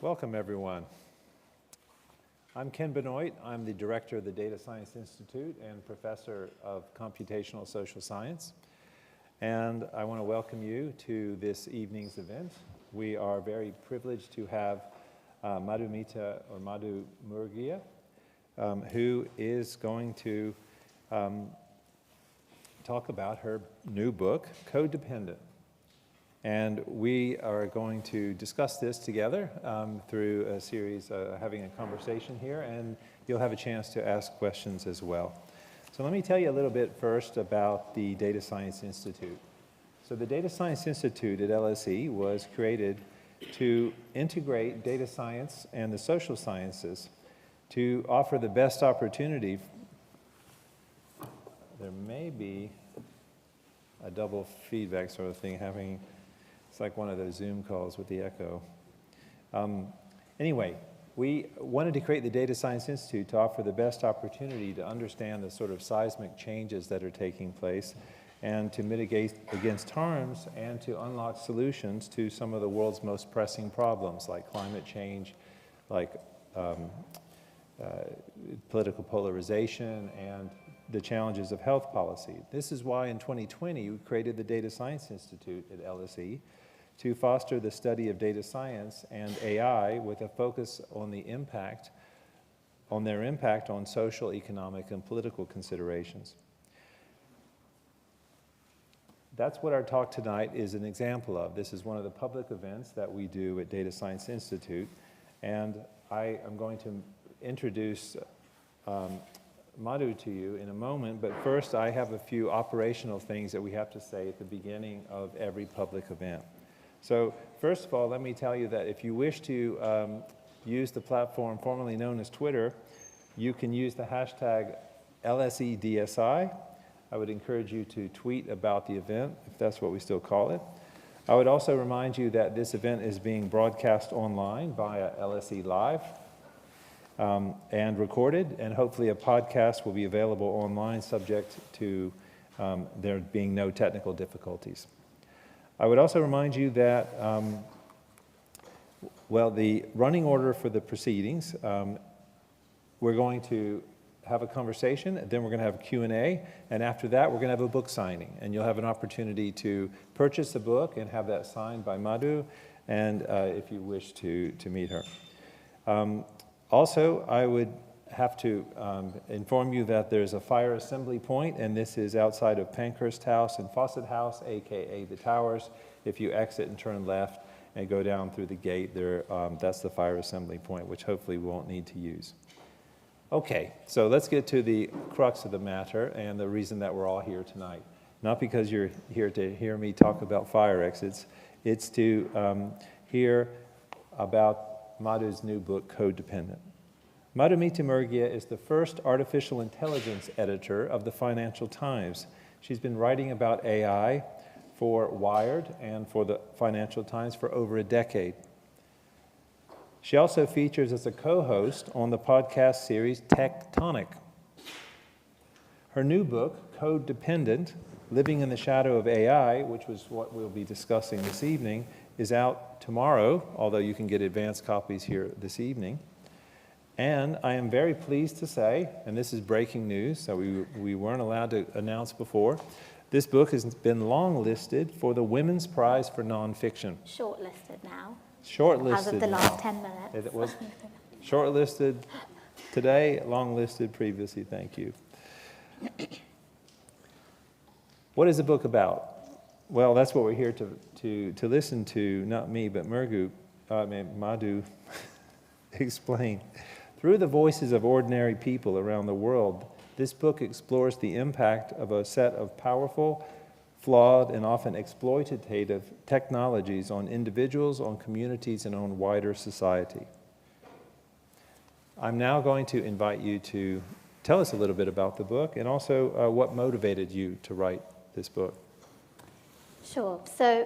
Welcome, everyone. I'm Ken Benoit. I'm the director of the Data Science Institute and professor of computational social science. And I want to welcome you to this evening's event. We are very privileged to have Madhumita Murgia, who is going to talk about her new book, Codependent. And we are going to discuss this together through a series, having a conversation here, and you'll have a chance to ask questions as well. So let me tell you a little bit first about the Data Science Institute. So the Data Science Institute at LSE was created to integrate data science and the social sciences to offer the best opportunity. There may be a double feedback sort of thing happening. It's like one of those Zoom calls with the echo. Anyway, we wanted to create the Data Science Institute to offer the best opportunity to understand the sort of seismic changes that are taking place and to mitigate against harms and to unlock solutions to some of the world's most pressing problems like climate change, like political polarization, and the challenges of health policy. This is why in 2020 we created the Data Science Institute at LSE to foster the study of data science and AI with a focus on the impact, on their impact on social, economic, and political considerations. That's what our talk tonight is an example of. This is one of the public events that we do at Data Science Institute, and I am going to introduce Madhu to you in a moment, but first I have a few operational things that we have to say at the beginning of every public event. So first of all, let me tell you that if you wish to use the platform formerly known as Twitter, you can use the hashtag LSEDSI. I would encourage you to tweet about the event, if that's what we still call it. I would also remind you that this event is being broadcast online via LSE Live and recorded, and hopefully a podcast will be available online subject to there being no technical difficulties. I would also remind you that, well, the running order for the proceedings, we're going to have a conversation, and then we're going to have a Q&A, and after that we're going to have a book signing, and you'll have an opportunity to purchase a book and have that signed by Madhu, and if you wish to meet her. Also, I would have to inform you that there's a fire assembly point, and this is outside of Pankhurst House and Fawcett House, aka the Towers. If you exit and turn left and go down through the gate there, that's the fire assembly point, which hopefully we won't need to use. Okay, so let's get to the crux of the matter and the reason that we're all here tonight. Not because you're here to hear me talk about fire exits, it's to hear about Madhu's new book, Codependent. Madhumita Murgia is the first artificial intelligence editor of the Financial Times. She's been writing about AI for Wired and for the Financial Times for over a decade. She also features as a co-host on the podcast series Tectonic. Her new book, Codependent, Living in the Shadow of AI, which was what we'll be discussing this evening, is out tomorrow, although you can get advanced copies here this evening. And I am very pleased to say, and this is breaking news, so we weren't allowed to announce before, this book has been longlisted for the Women's Prize for Nonfiction. Shortlisted now. Shortlisted as of the last 10 minutes. It was shortlisted today, longlisted previously, thank you. What is the book about? Well, that's what we're here to listen to, not me, but Madhu explain. Through the voices of ordinary people around the world, this book explores the impact of a set of powerful, flawed, and often exploitative technologies on individuals, on communities, and on wider society. I'm now going to invite you to tell us a little bit about the book and also what motivated you to write this book. Sure. So,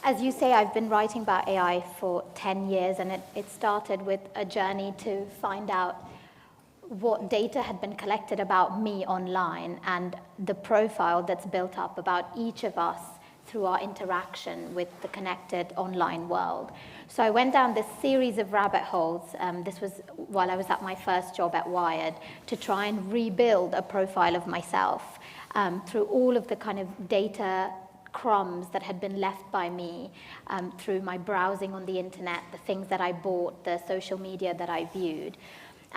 as you say, I've been writing about AI for 10 years, and it started with a journey to find out what data had been collected about me online and the profile that's built up about each of us through our interaction with the connected online world. So I went down this series of rabbit holes. This was while I was at my first job at Wired, to try and rebuild a profile of myself through all of the kind of data crumbs that had been left by me through my browsing on the internet, the things that I bought, the social media that I viewed,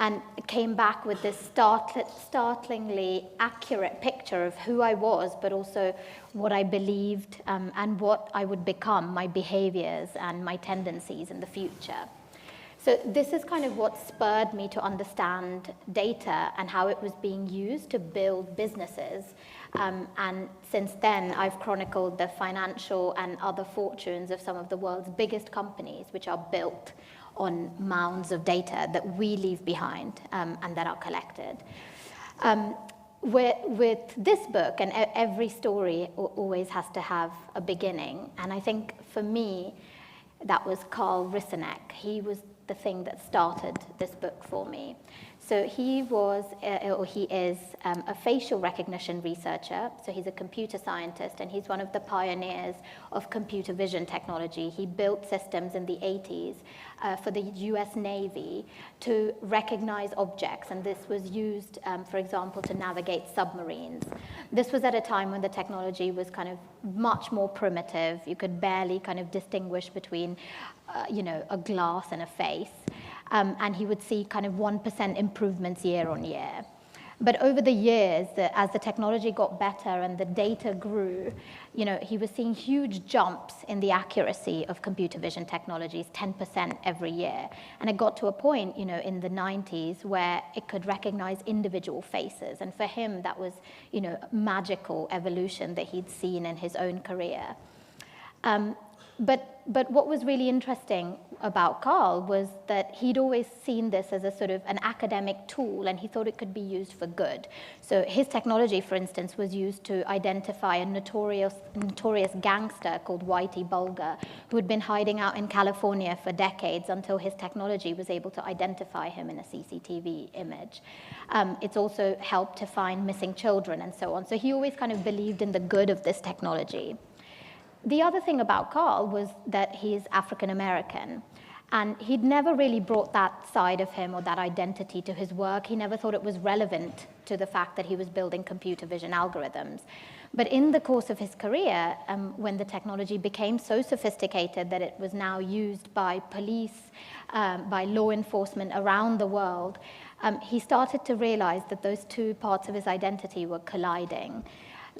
and came back with this startlingly accurate picture of who I was, but also what I believed and what I would become, my behaviors and my tendencies in the future. So this is kind of what spurred me to understand data and how it was being used to build businesses. And since then, I've chronicled the financial and other fortunes of some of the world's biggest companies, which are built on mounds of data that we leave behind and that are collected. With this book, and every story always has to have a beginning. And I think for me, that was Carl Rissenek. He was the thing that started this book for me. So he was, or he is, a facial recognition researcher. So he's a computer scientist, and he's one of the pioneers of computer vision technology. He built systems in the 80s for the US Navy to recognize objects, and this was used, for example, to navigate submarines. This was at a time when the technology was kind of much more primitive. You could barely kind of distinguish between, a glass and a face. And he would see kind of 1% improvements year on year. But over the years, as the technology got better and the data grew, he was seeing huge jumps in the accuracy of computer vision technologies, 10% every year. And it got to a point, in the 90s where it could recognize individual faces. And for him, that was, magical evolution that he'd seen in his own career. But what was really interesting about Carl was that he'd always seen this as a sort of an academic tool, and he thought it could be used for good. So his technology, for instance, was used to identify a notorious gangster called Whitey Bulger, who had been hiding out in California for decades until his technology was able to identify him in a CCTV image. It's also helped to find missing children and so on. So he always kind of believed in the good of this technology. The other thing about Carl was that he's African American, and he'd never really brought that side of him or that identity to his work. He never thought it was relevant to the fact that he was building computer vision algorithms. But in the course of his career, when the technology became so sophisticated that it was now used by police, by law enforcement around the world, he started to realize that those two parts of his identity were colliding.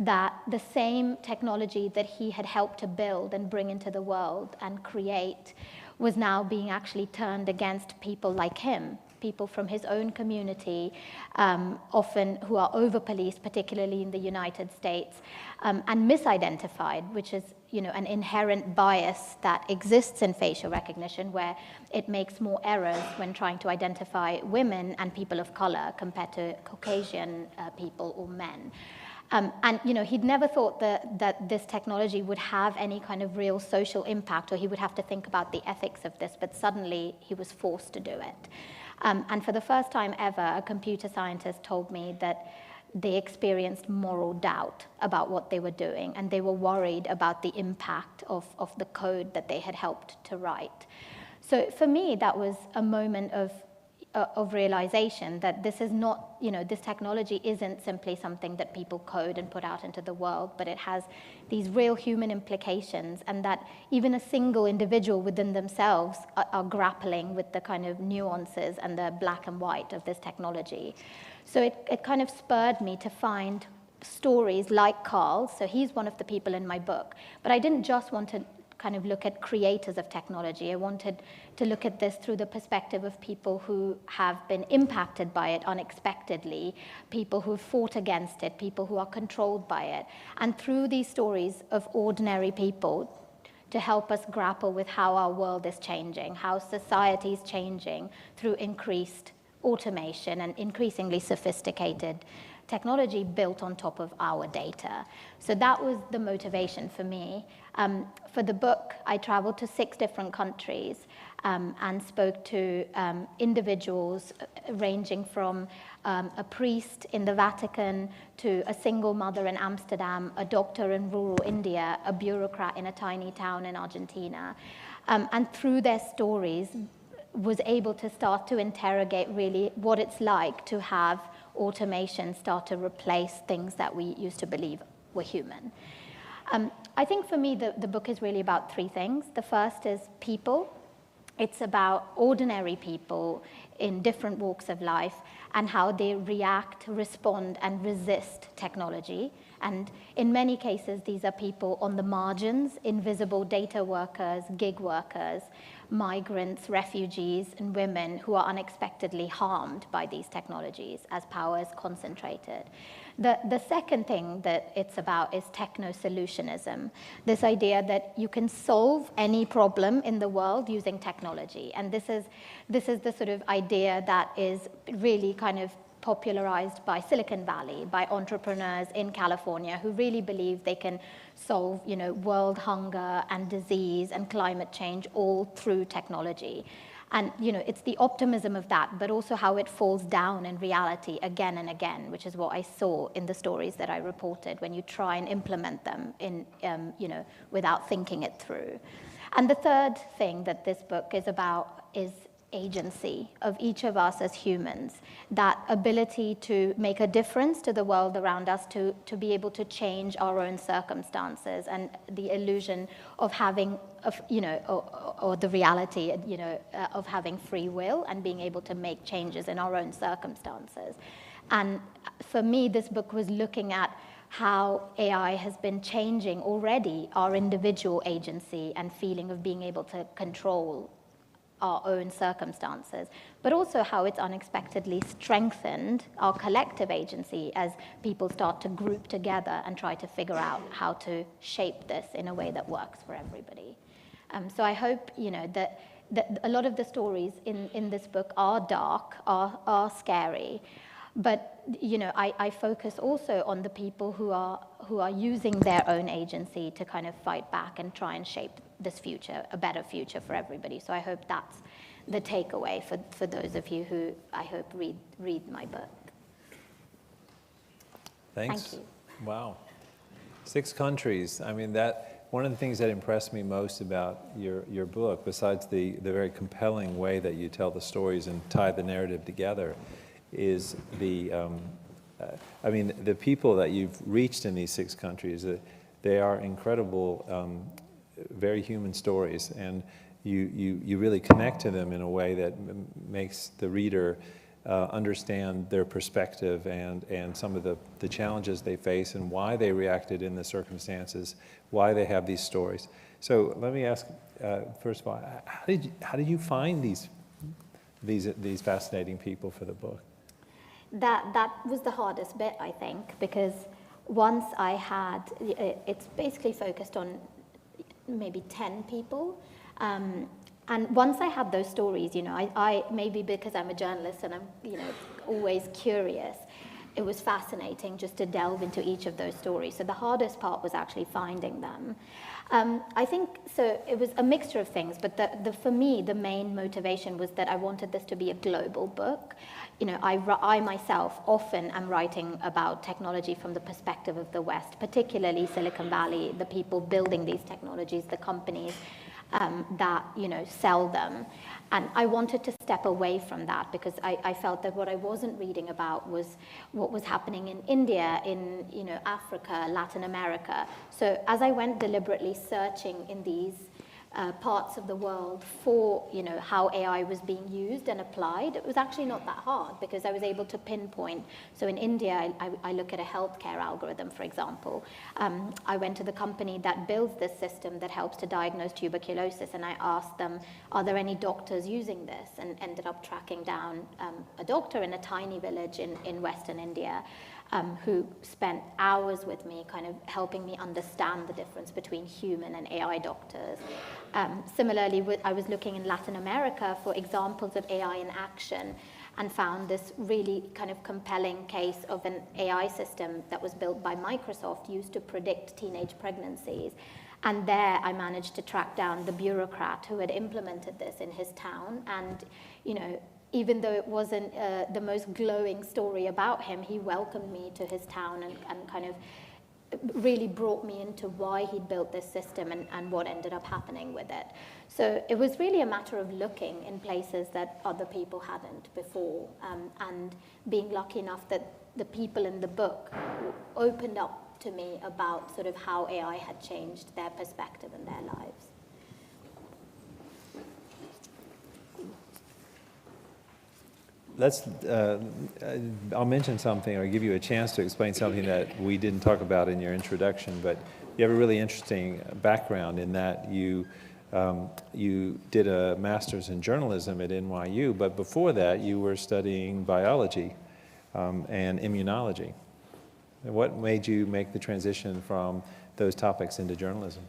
That the same technology that he had helped to build and bring into the world and create was now being actually turned against people like him, people from his own community, often who are over-policed, particularly in the United States, and misidentified, which is an inherent bias that exists in facial recognition, where it makes more errors when trying to identify women and people of color compared to Caucasian people or men. And he'd never thought that this technology would have any kind of real social impact, or he would have to think about the ethics of this, but suddenly he was forced to do it. And for the first time ever, a computer scientist told me that they experienced moral doubt about what they were doing, and they were worried about the impact of the code that they had helped to write. So for me, that was a moment of realization that this is not, this technology isn't simply something that people code and put out into the world, but it has these real human implications, and that even a single individual within themselves are grappling with the kind of nuances and the black and white of this technology. So it kind of spurred me to find stories like Carl. So he's one of the people in my book, but I didn't just want to kind of look at creators of technology. I wanted to look at this through the perspective of people who have been impacted by it unexpectedly, people who have fought against it, people who are controlled by it, and through these stories of ordinary people to help us grapple with how our world is changing, how society is changing through increased automation and increasingly sophisticated technology built on top of our data. So that was the motivation for me. For the book, I traveled to 6 different countries and spoke to individuals ranging from a priest in the Vatican to a single mother in Amsterdam, a doctor in rural India, a bureaucrat in a tiny town in Argentina. And through their stories, was able to start to interrogate really what it's like to have automation start to replace things that we used to believe were human. I think for me, the book is really about 3 things. The first is people. It's about ordinary people in different walks of life and how they react, respond, and resist technology. And in many cases, these are people on the margins, invisible data workers, gig workers, migrants, refugees, and women who are unexpectedly harmed by these technologies as power is concentrated. The second thing that it's about is techno-solutionism, this idea that you can solve any problem in the world using technology. And this is the sort of idea that is really kind of popularized by Silicon Valley, by entrepreneurs in California who really believe they can solve, world hunger and disease and climate change all through technology. And, it's the optimism of that, but also how it falls down in reality again and again, which is what I saw in the stories that I reported when you try and implement them in, without thinking it through. And the third thing that this book is about is agency of each of us as humans, that ability to make a difference to the world around us, to be able to change our own circumstances, and the illusion of having, or the reality, of having free will and being able to make changes in our own circumstances. And for me, this book was looking at how AI has been changing already our individual agency and feeling of being able to control our own circumstances, but also how it's unexpectedly strengthened our collective agency as people start to group together and try to figure out how to shape this in a way that works for everybody. So I hope, that a lot of the stories in this book are dark, are scary, but I focus also on the people who are using their own agency to kind of fight back and try and shape this future, a better future for everybody. So I hope that's the takeaway for those of you who, I hope, read my book. Thanks. Thank you. Wow. 6 countries. I mean, one of the things that impressed me most about your book, besides the very compelling way that you tell the stories and tie the narrative together, is the people that you've reached in these 6 countries. They are incredible, very human stories, and you really connect to them in a way that makes the reader understand their perspective and some of the challenges they face and why they reacted in the circumstances, why they have these stories. So let me ask, first of all, how did you find these fascinating people for the book? That was the hardest bit, I think, because once I had, it's basically focused on maybe 10 people. And once I had those stories, I maybe because I'm a journalist and I'm, always curious, it was fascinating just to delve into each of those stories. So the hardest part was actually finding them. I think, so it was a mixture of things, but for me, the main motivation was that I wanted this to be a global book. I myself often am writing about technology from the perspective of the West, particularly Silicon Valley, the people building these technologies, the companies that sell them. And I wanted to step away from that because I felt that what I wasn't reading about was what was happening in India, in Africa, Latin America. So as I went deliberately searching in these parts of the world for how AI was being used and applied, it was actually not that hard because I was able to pinpoint. So in India, I look at a healthcare algorithm, for example. I went to the company that builds this system that helps to diagnose tuberculosis, and I asked them, are there any doctors using this? And ended up tracking down a doctor in a tiny village in Western India who spent hours with me kind of helping me understand the difference between human and AI doctors. Similarly, I was looking in Latin America for examples of AI in action, and found this really kind of compelling case of an AI system that was built by Microsoft used to predict teenage pregnancies. And there I managed to track down the bureaucrat who had implemented this in his town. And, you know, even though it wasn't the most glowing story about him, he welcomed me to his town and kind of really brought me into why he'd built this system and what ended up happening with it. So it was really a matter of looking in places that other people hadn't before, and being lucky enough that the people in the book opened up to me about sort of how AI had changed their perspective and their lives. I'll mention something or give you a chance to explain something that we didn't talk about in your introduction, but you have a really interesting background in that you did a master's in journalism at NYU, but before that you were studying biology and immunology. And what made you make the transition from those topics into journalism?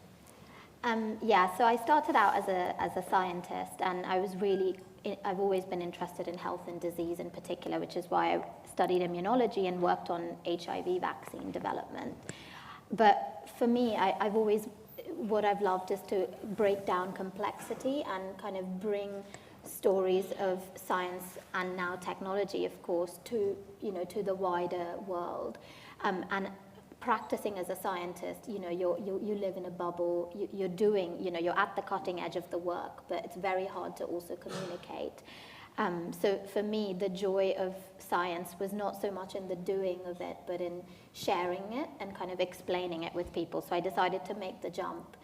Yeah, so I started out as a scientist, and I've always been interested in health and disease in particular, which is why I studied immunology and worked on HIV vaccine development. But for me, what I've loved is to break down complexity and kind of bring stories of science and now technology, of course, to the wider world. And practicing as a scientist, you live in a bubble, you're at the cutting edge of the work, but it's very hard to also communicate. So for me, the joy of science was not so much in the doing of it, but in sharing it and kind of explaining it with people. So I decided to make the jump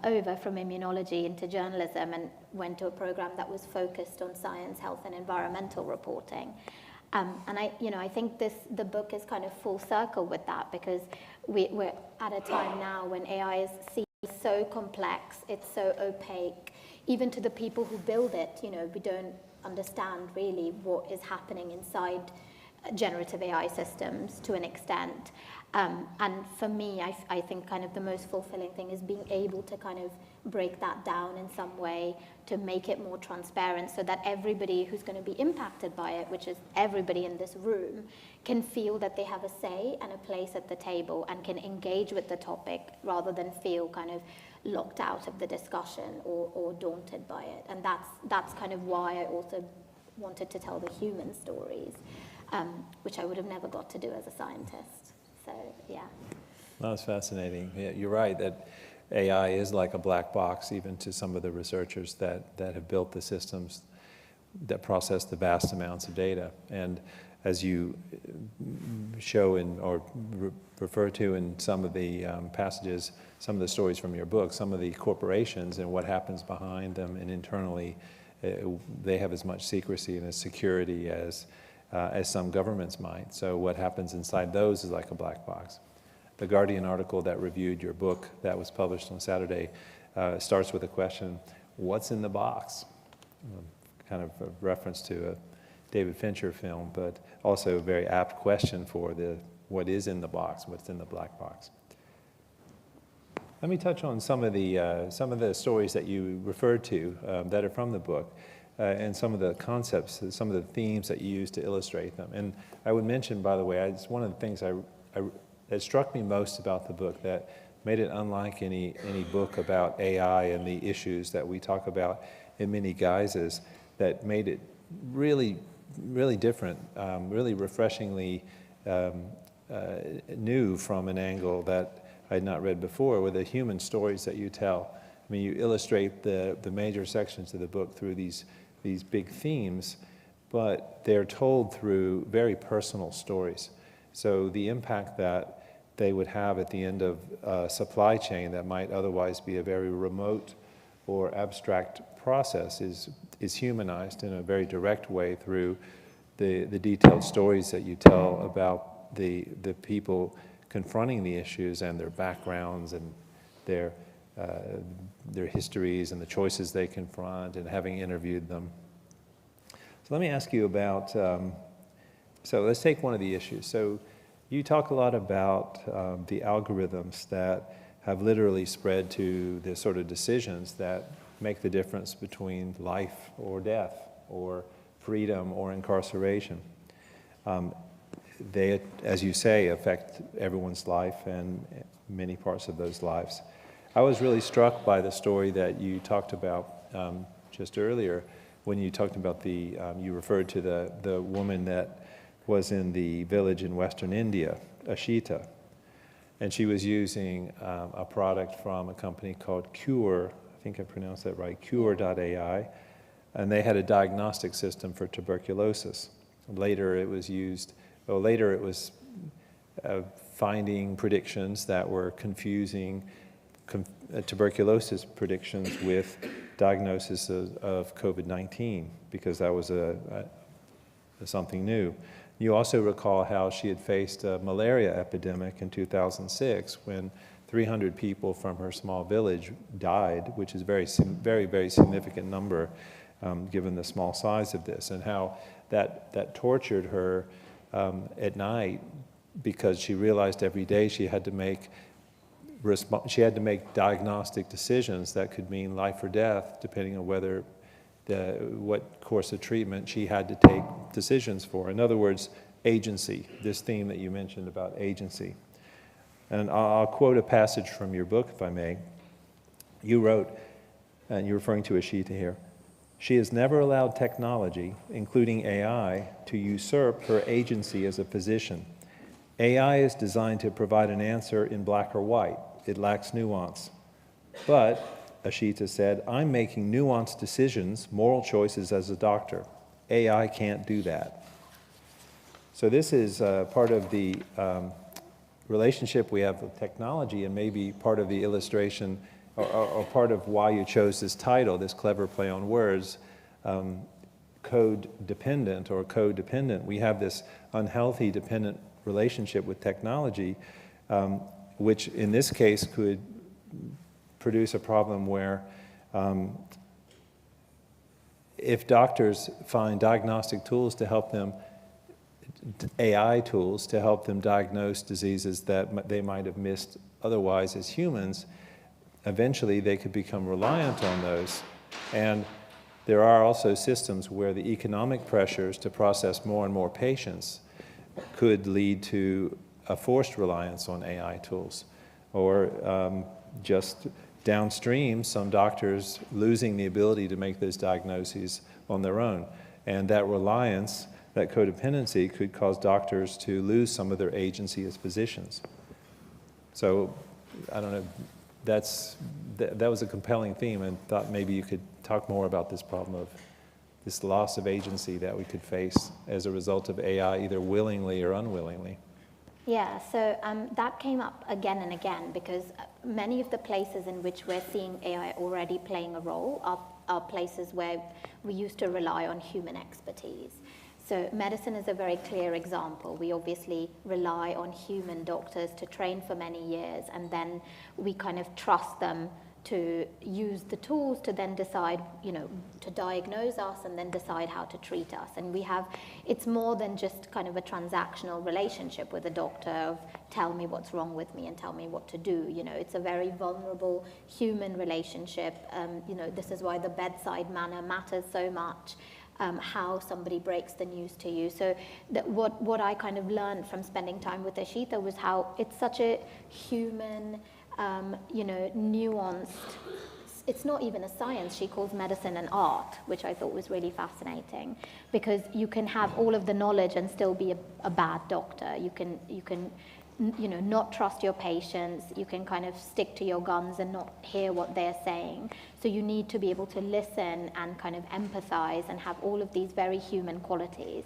over from immunology into journalism and went to a program that was focused on science, health, and environmental reporting. And I think the book is kind of full circle with that, because we're at a time now when AI is seen so complex, it's so opaque, even to the people who build it. We don't understand really what is happening inside generative AI systems to an extent. And for me, I think kind of the most fulfilling thing is being able to kind of break that down in some way to make it more transparent, so that everybody who's going to be impacted by it, which is everybody in this room, can feel that they have a say and a place at the table and can engage with the topic rather than feel kind of locked out of the discussion or daunted by it. And that's kind of why I also wanted to tell the human stories, which I would have never got to do as a scientist. So, yeah. That's fascinating. Yeah, you're right that AI is like a black box, even to some of the researchers that have built the systems that process the vast amounts of data. And as you show or refer to in some of the passages, some of the stories from your book, some of the corporations and what happens behind them and internally, they have as much secrecy and as security as some governments might. So what happens inside those is like a black box. The Guardian article that reviewed your book that was published on Saturday starts with a question, what's in the box? Kind of a reference to a David Fincher film, but also a very apt question for what is in the box, what's in the black box. Let me touch on some of the stories that you referred to that are from the book. And some of the concepts, some of the themes that you use to illustrate them. And I would mention, by the way, it's one of the things that struck me most about the book that made it unlike any book about AI and the issues that we talk about in many guises, that made it really, really different, really refreshingly new from an angle that I had not read before, with the human stories that you tell. I mean, you illustrate the major sections of the book through these big themes, but they're told through very personal stories. So the impact that they would have at the end of a supply chain that might otherwise be a very remote or abstract process is humanized in a very direct way through the detailed stories that you tell about the people confronting the issues and their backgrounds and their histories and the choices they confront, and having interviewed them. So let me ask you about, so let's take one of the issues. So you talk a lot about the algorithms that have literally spread to the sort of decisions that make the difference between life or death, or freedom or incarceration. They, as you say, affect everyone's life and many parts of those lives. I was really struck by the story that you talked about just earlier when you talked about you referred to the woman that was in the village in Western India, Ashita. And she was using a product from a company called Cure, I think I pronounced that right, Cure.ai, and they had a diagnostic system for tuberculosis. Later it was finding predictions that were confusing tuberculosis predictions with diagnosis of COVID-19, because that was something new. You also recall how she had faced a malaria epidemic in 2006 when 300 people from her small village died, which is a very, very significant number given the small size of this, and how that tortured her at night, because she realized every day she had to make diagnostic decisions that could mean life or death, depending on what course of treatment she had to take decisions for. In other words, agency, this theme that you mentioned about agency. And I'll quote a passage from your book, if I may. You wrote, and you're referring to Ashita here, "She has never allowed technology, including AI, to usurp her agency as a physician. AI is designed to provide an answer in black or white. It lacks nuance. But," Ashita said, "I'm making nuanced decisions, moral choices as a doctor. AI can't do that." So this is part of the relationship we have with technology, and maybe part of the illustration or part of why you chose this title, this clever play on words, code-dependent or codependent. We have this unhealthy dependent relationship with technology, which in this case could produce a problem where if doctors find diagnostic tools to help them, AI tools to help them diagnose diseases that they might have missed otherwise as humans, eventually they could become reliant on those. And there are also systems where the economic pressures to process more and more patients could lead to a forced reliance on AI tools, or just downstream, some doctors losing the ability to make those diagnoses on their own. And that reliance, that codependency, could cause doctors to lose some of their agency as physicians. So, I don't know, that was a compelling theme, and thought maybe you could talk more about this problem of this loss of agency that we could face as a result of AI, either willingly or unwillingly. Yeah, so that came up again and again, because many of the places in which we're seeing AI already playing a role are places where we used to rely on human expertise. So medicine is a very clear example. We obviously rely on human doctors to train for many years, and then we kind of trust them to use the tools to then decide, to diagnose us and then decide how to treat us. And it's more than just kind of a transactional relationship with a doctor of tell me what's wrong with me and tell me what to do. It's a very vulnerable human relationship. This is why the bedside manner matters so much. How somebody breaks the news to you. So what I kind of learned from spending time with Ashita was how it's such a human, nuanced, it's not even a science. She calls medicine an art, which I thought was really fascinating, because you can have all of the knowledge and still be a bad doctor. You can not trust your patients. You can kind of stick to your guns and not hear what they're saying. So you need to be able to listen and kind of empathize and have all of these very human qualities.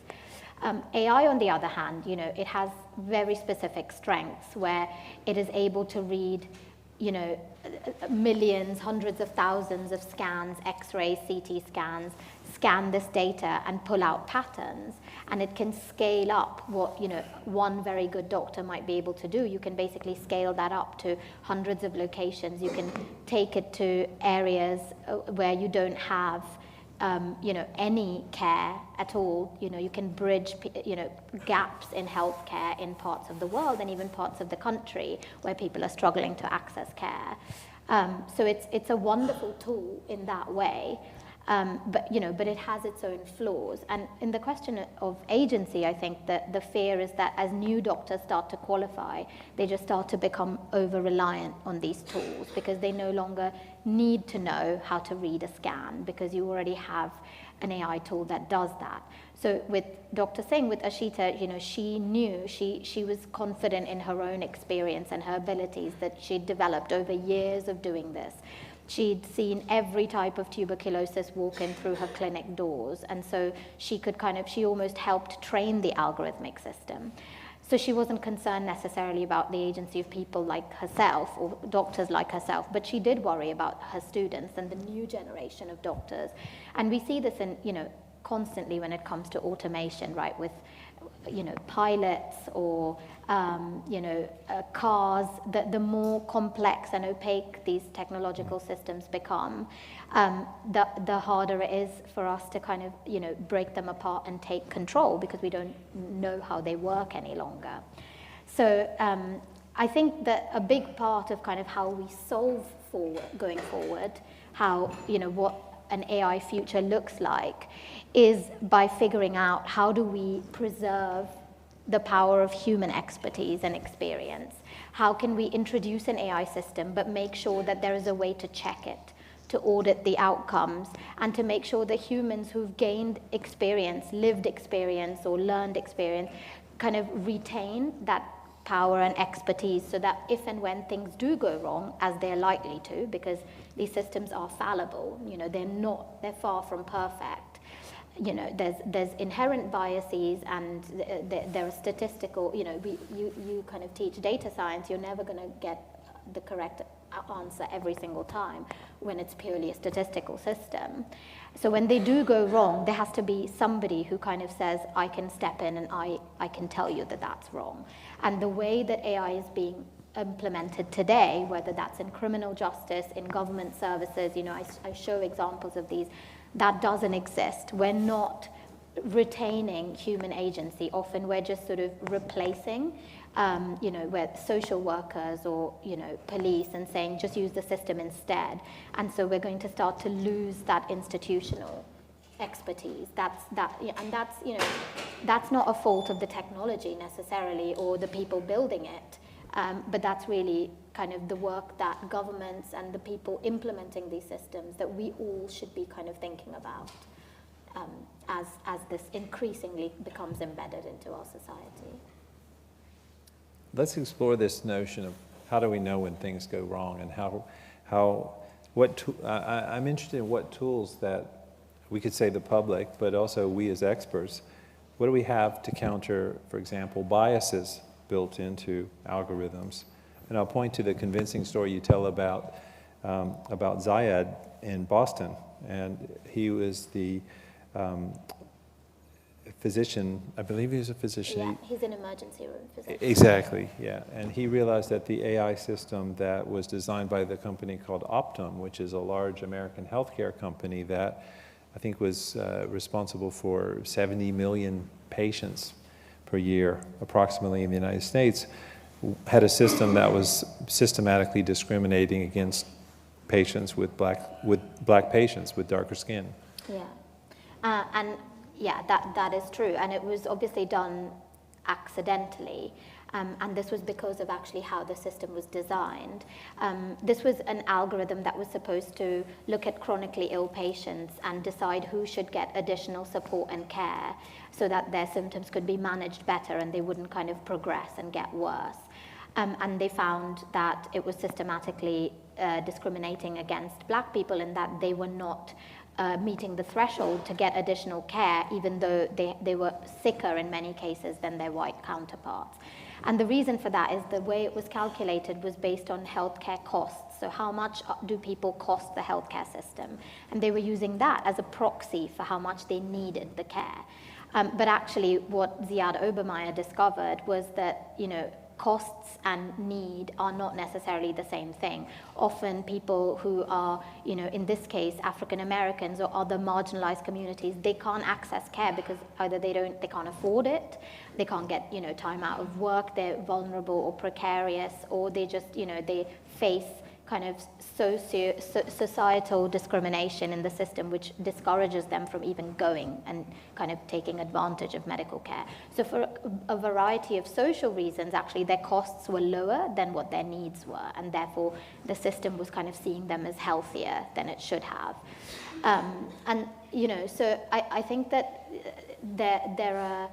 AI, on the other hand, it has very specific strengths where it is able to read, millions, hundreds of thousands of scans, X-rays, CT scans, scan this data and pull out patterns. And it can scale up what, one very good doctor might be able to do. You can basically scale that up to hundreds of locations. You can take it to areas where you don't have any care at all. You can bridge, gaps in healthcare in parts of the world and even parts of the country where people are struggling to access care. So it's a wonderful tool in that way. But it has its own flaws. And in the question of agency, I think that the fear is that as new doctors start to qualify, they just start to become over-reliant on these tools because they no longer need to know how to read a scan because you already have an AI tool that does that. So with Dr. Singh, with Ashita, she knew, she was confident in her own experience and her abilities that she'd developed over years of doing this. She'd seen every type of tuberculosis walk in through her clinic doors. And so she almost helped train the algorithmic system. So she wasn't concerned necessarily about the agency of people like herself or doctors like herself, but she did worry about her students and the new generation of doctors. And we see this in, constantly when it comes to automation, right, with, pilots or, cars. The more complex and opaque these technological systems become, the harder it is for us to kind of, break them apart and take control because we don't know how they work any longer. So I think that a big part of kind of how we solve going forward, how, what an AI future looks like, is by figuring out how do we preserve the power of human expertise and experience. How can we introduce an AI system but make sure that there is a way to check it, to audit the outcomes, and to make sure that humans who've gained experience, lived experience or learned experience, kind of retain that power and expertise so that if and when things do go wrong, as they're likely to, because these systems are fallible, they're far from perfect. There's inherent biases and there are statistical, you kind of teach data science, you're never going to get the correct answer every single time when it's purely a statistical system. So when they do go wrong, there has to be somebody who kind of says, I can step in and I can tell you that that's wrong. And the way that AI is being implemented today, whether that's in criminal justice, in government services, I show examples of these, that doesn't exist. We're not retaining human agency. Often we're just sort of replacing, where social workers or, police and saying, just use the system instead. And so we're going to start to lose that institutional expertise. That's not a fault of the technology necessarily or the people building it. But that's really kind of the work that governments and the people implementing these systems that we all should be kind of thinking about as this increasingly becomes embedded into our society. Let's explore this notion of how do we know when things go wrong and I'm interested in what tools that we could say the public, but also we as experts, what do we have to counter, for example, biases built into algorithms? And I'll point to the convincing story you tell about Zayed in Boston. And he was the physician, I believe he was a physician. Yeah, he's an emergency room physician. Exactly, yeah. And he realized that the AI system that was designed by the company called Optum, which is a large American healthcare company that I think was responsible for 70 million patients per year, approximately in the United States, had a system that was systematically discriminating against patients with black patients with darker skin. Yeah, and yeah, that is true, and it was obviously done accidentally, and this was because of actually how the system was designed. This was an algorithm that was supposed to look at chronically ill patients and decide who should get additional support and care so that their symptoms could be managed better and they wouldn't kind of progress and get worse. And they found that it was systematically discriminating against black people in that they were not meeting the threshold to get additional care, even though they were sicker in many cases than their white counterparts. And the reason for that is the way it was calculated was based on healthcare costs. So how much do people cost the healthcare system? And they were using that as a proxy for how much they needed the care. But actually what Ziad Obermeyer discovered was that, costs and need are not necessarily the same thing. Often people who are, in this case, African Americans or other marginalized communities, they can't access care because either they can't afford it, they can't get, time out of work, they're vulnerable or precarious, or they just, they face kind of societal discrimination in the system, which discourages them from even going and kind of taking advantage of medical care. So for a variety of social reasons, actually their costs were lower than what their needs were, and therefore the system was kind of seeing them as healthier than it should have. And, you know, so I think that there are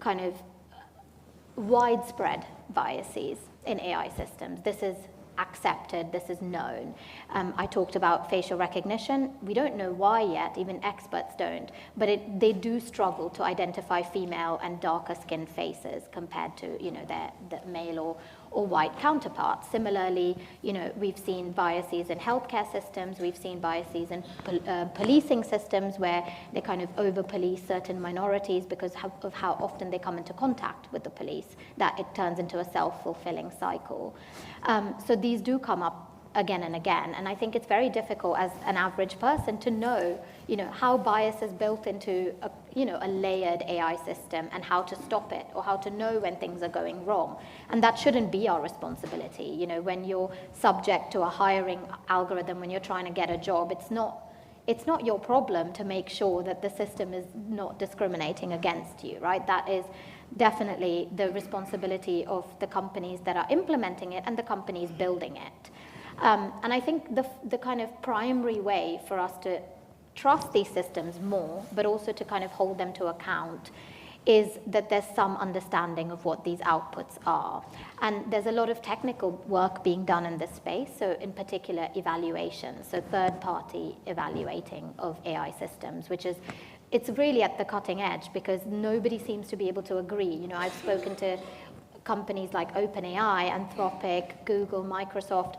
kind of widespread biases in AI systems. This is accepted, this is known. I talked about facial recognition. We don't know why yet, even experts don't, but they do struggle to identify female and darker skinned faces compared to, you know, their male or white counterparts. Similarly, you know, we've seen biases in healthcare systems, we've seen biases in policing systems where they kind of over-police certain minorities because of how often they come into contact with the police, that it turns into a self-fulfilling cycle. So these do come up again and again, and I think it's very difficult as an average person to know, you know, how bias is built into a layered AI system and how to stop it, or how to know when things are going wrong. And that shouldn't be our responsibility. You know, when you're subject to a hiring algorithm, when you're trying to get a job, it's not your problem to make sure that the system is not discriminating against you, right? That is definitely the responsibility of the companies that are implementing it and the companies building it. And I think the kind of primary way for us to trust these systems more, but also to kind of hold them to account, is that there's some understanding of what these outputs are. And there's a lot of technical work being done in this space, so in particular evaluation, so third-party evaluating of AI systems, which is, it's really at the cutting edge because nobody seems to be able to agree. You know, I've spoken to companies like OpenAI, Anthropic, Google, Microsoft.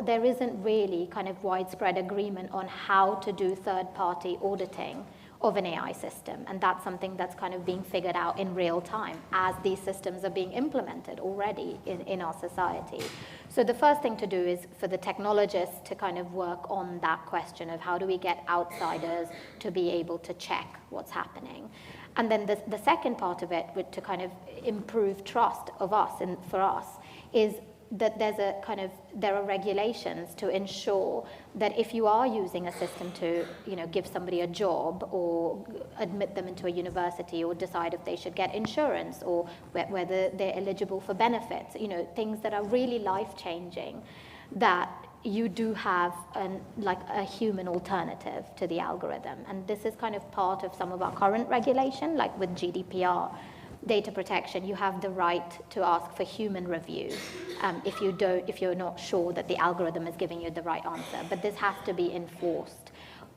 There isn't really kind of widespread agreement on how to do third-party auditing of an AI system. And that's something that's kind of being figured out in real time as these systems are being implemented already in our society. So the first thing to do is for the technologists to kind of work on that question of how do we get outsiders to be able to check what's happening. And then the second part of it, to kind of improve trust of us and for us, is that there are regulations to ensure that if you are using a system to, you know, give somebody a job or admit them into a university or decide if they should get insurance or whether they're eligible for benefits, you know, things that are really life-changing, that you do have a human alternative to the algorithm. And this is kind of part of some of our current regulation, like with GDPR, data protection. You have the right to ask for human review if you're not sure that the algorithm is giving you the right answer. But this has to be enforced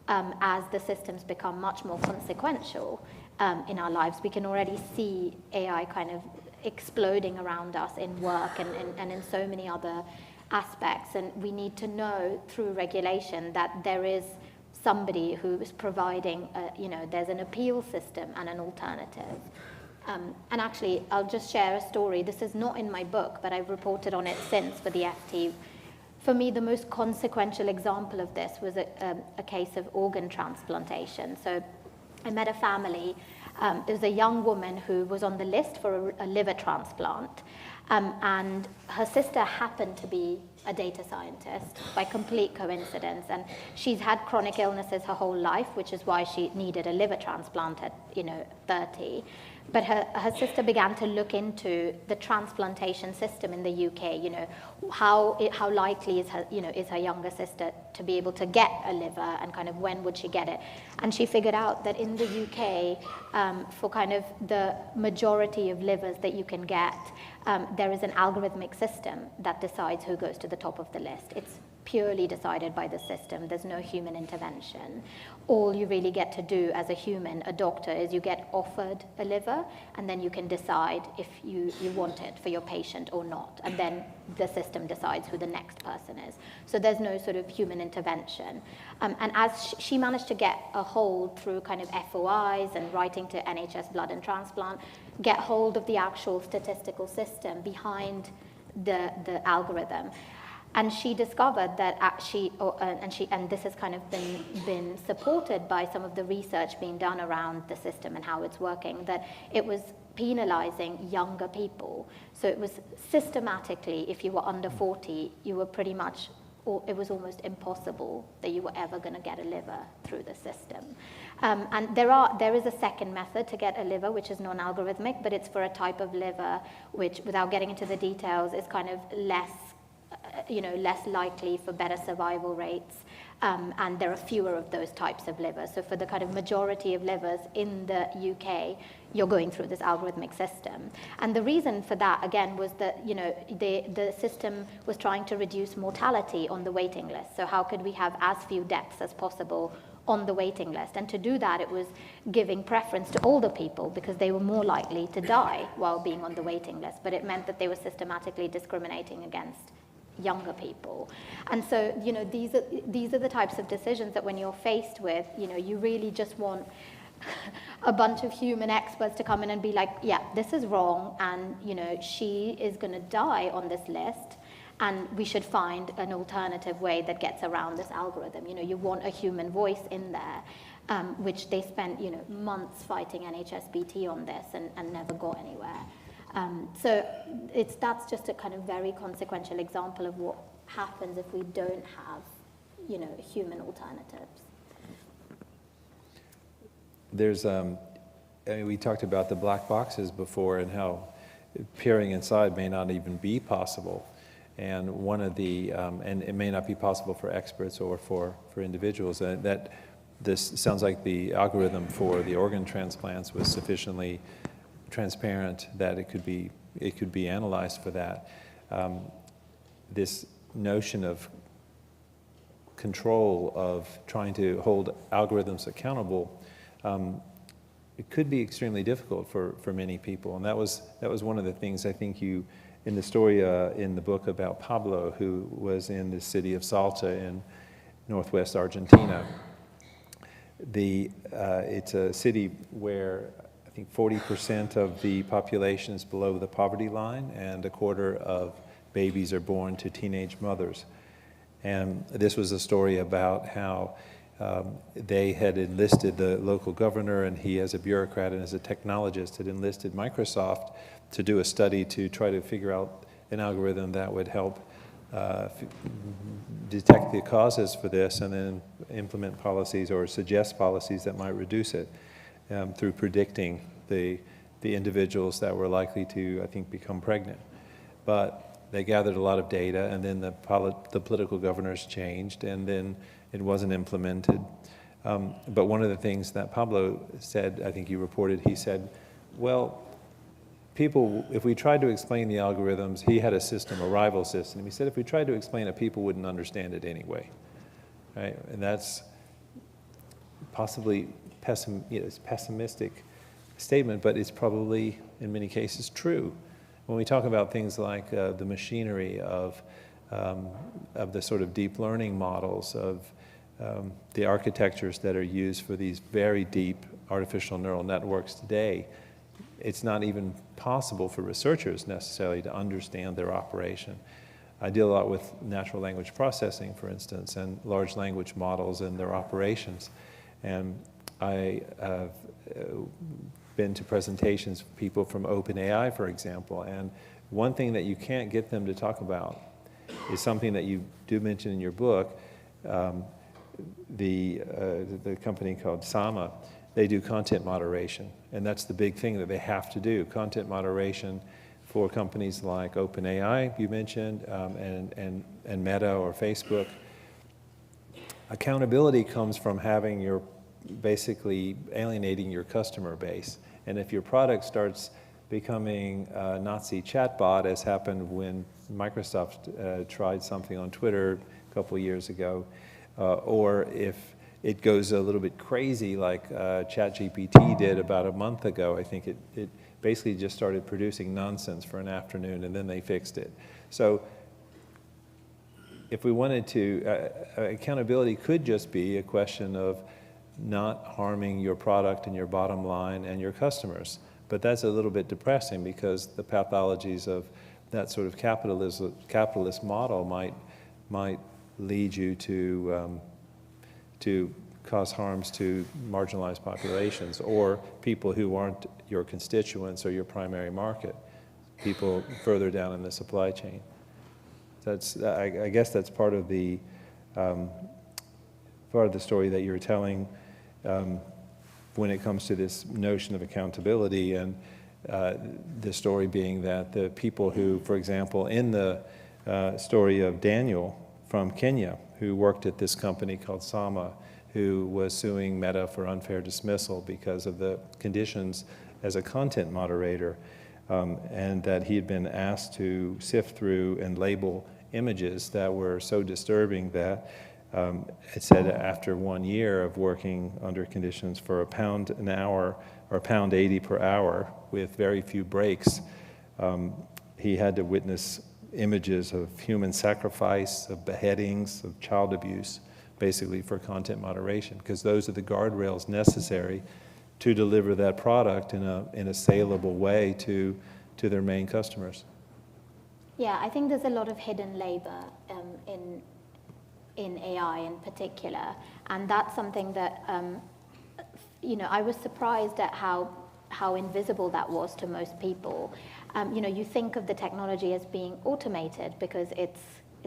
as the systems become much more consequential in our lives. We can already see AI kind of exploding around us in work and in so many other aspects, and we need to know through regulation that there is somebody who is providing, there's an appeal system and an alternative. And actually, I'll just share a story. This is not in my book, but I've reported on it since for the FT. For me, the most consequential example of this was a case of organ transplantation. So I met a family. There was a young woman who was on the list for a liver transplant. And her sister happened to be a data scientist by complete coincidence. And she's had chronic illnesses her whole life, which is why she needed a liver transplant at 30. But her sister began to look into the transplantation system in the UK. How likely is her younger sister to be able to get a liver, and kind of when would she get it? And she figured out that in the UK, for kind of the majority of livers that you can get, there is an algorithmic system that decides who goes to the top of the list. It's purely decided by the system. There's no human intervention. All you really get to do as a human, a doctor, is you get offered a liver, and then you can decide if you want it for your patient or not. And then the system decides who the next person is. So there's no sort of human intervention. And as she managed to get a hold through kind of FOIs and writing to NHS Blood and Transplant, get hold of the actual statistical system behind the algorithm. And she discovered that and this has kind of been supported by some of the research being done around the system and how it's working, that it was penalizing younger people. So it was systematically, if you were under 40, you were pretty much it was almost impossible that you were ever going to get a liver through the system. And there is a second method to get a liver, which is non-algorithmic, but it's for a type of liver which, without getting into the details, is kind of less likely for better survival rates. And there are fewer of those types of livers. So for the kind of majority of livers in the UK, you're going through this algorithmic system. And the reason for that, again, was that the system was trying to reduce mortality on the waiting list. So how could we have as few deaths as possible on the waiting list? And to do that, it was giving preference to older people because they were more likely to die while being on the waiting list. But it meant that they were systematically discriminating against younger people. And so, these are the types of decisions that when you're faced with, you really just want a bunch of human experts to come in and be like, yeah, this is wrong, and, she is going to die on this list, and we should find an alternative way that gets around this algorithm. You want a human voice in there, which they spent, months fighting NHSBT on this and never got anywhere. So that's just a kind of very consequential example of what happens if we don't have, human alternatives. There's, we talked about the black boxes before and how peering inside may not even be possible. And one of the, and it may not be possible for experts or for individuals. That this sounds like the algorithm for the organ transplants was sufficiently transparent that it could be analyzed for that. This notion of control, of trying to hold algorithms accountable, it could be extremely difficult for many people. And that was one of the things I think you, in the story in the book about Pablo, who was in the city of Salta in northwest Argentina. It's a city where I think 40% of the population is below the poverty line, and a quarter of babies are born to teenage mothers. And this was a story about how they had enlisted the local governor, and he, as a bureaucrat and as a technologist, had enlisted Microsoft to do a study to try to figure out an algorithm that would help detect the causes for this and then implement policies or suggest policies that might reduce it. Through predicting the individuals that were likely to, I think, become pregnant. But they gathered a lot of data, and then the political governors changed, and then it wasn't implemented. But one of the things that Pablo said, I think you reported, he said, well, people, if we tried to explain the algorithms, he had a system, a rival system. He said if we tried to explain it, people wouldn't understand it anyway. Right? And that's possibly it's a pessimistic statement, but it's probably, in many cases, true. When we talk about things like the machinery of the sort of deep learning models, of the architectures that are used for these very deep artificial neural networks today, it's not even possible for researchers necessarily to understand their operation. I deal a lot with natural language processing, for instance, and large language models and their operations. And I have been to presentations for people from OpenAI, for example, and one thing that you can't get them to talk about is something that you do mention in your book. The company called Sama, they do content moderation, and that's the big thing that they have to do, content moderation for companies like OpenAI, you mentioned, and Meta or Facebook. Accountability comes from having your basically alienating your customer base. And if your product starts becoming a Nazi chatbot, as happened when Microsoft tried something on Twitter a couple of years ago, or if it goes a little bit crazy like ChatGPT did about a month ago, I think it basically just started producing nonsense for an afternoon, and then they fixed it. So if we wanted to, accountability could just be a question of not harming your product and your bottom line and your customers. But that's a little bit depressing because the pathologies of that sort of capitalist model might lead you to cause harms to marginalized populations or people who aren't your constituents or your primary market, people further down in the supply chain. I guess that's part of the story that you're telling when it comes to this notion of accountability, and the story being that the people who, for example, in the story of Daniel from Kenya, who worked at this company called Sama, who was suing Meta for unfair dismissal because of the conditions as a content moderator, and that he had been asked to sift through and label images that were so disturbing that it said after 1 year of working under conditions for £1 an hour or £1.80 per hour with very few breaks, he had to witness images of human sacrifice, of beheadings, of child abuse, basically for content moderation, because those are the guardrails necessary to deliver that product in a saleable way to their main customers. Yeah, I think there's a lot of hidden labor in AI in particular, and that's something that I was surprised at how invisible that was to most people. You think of the technology as being automated because it's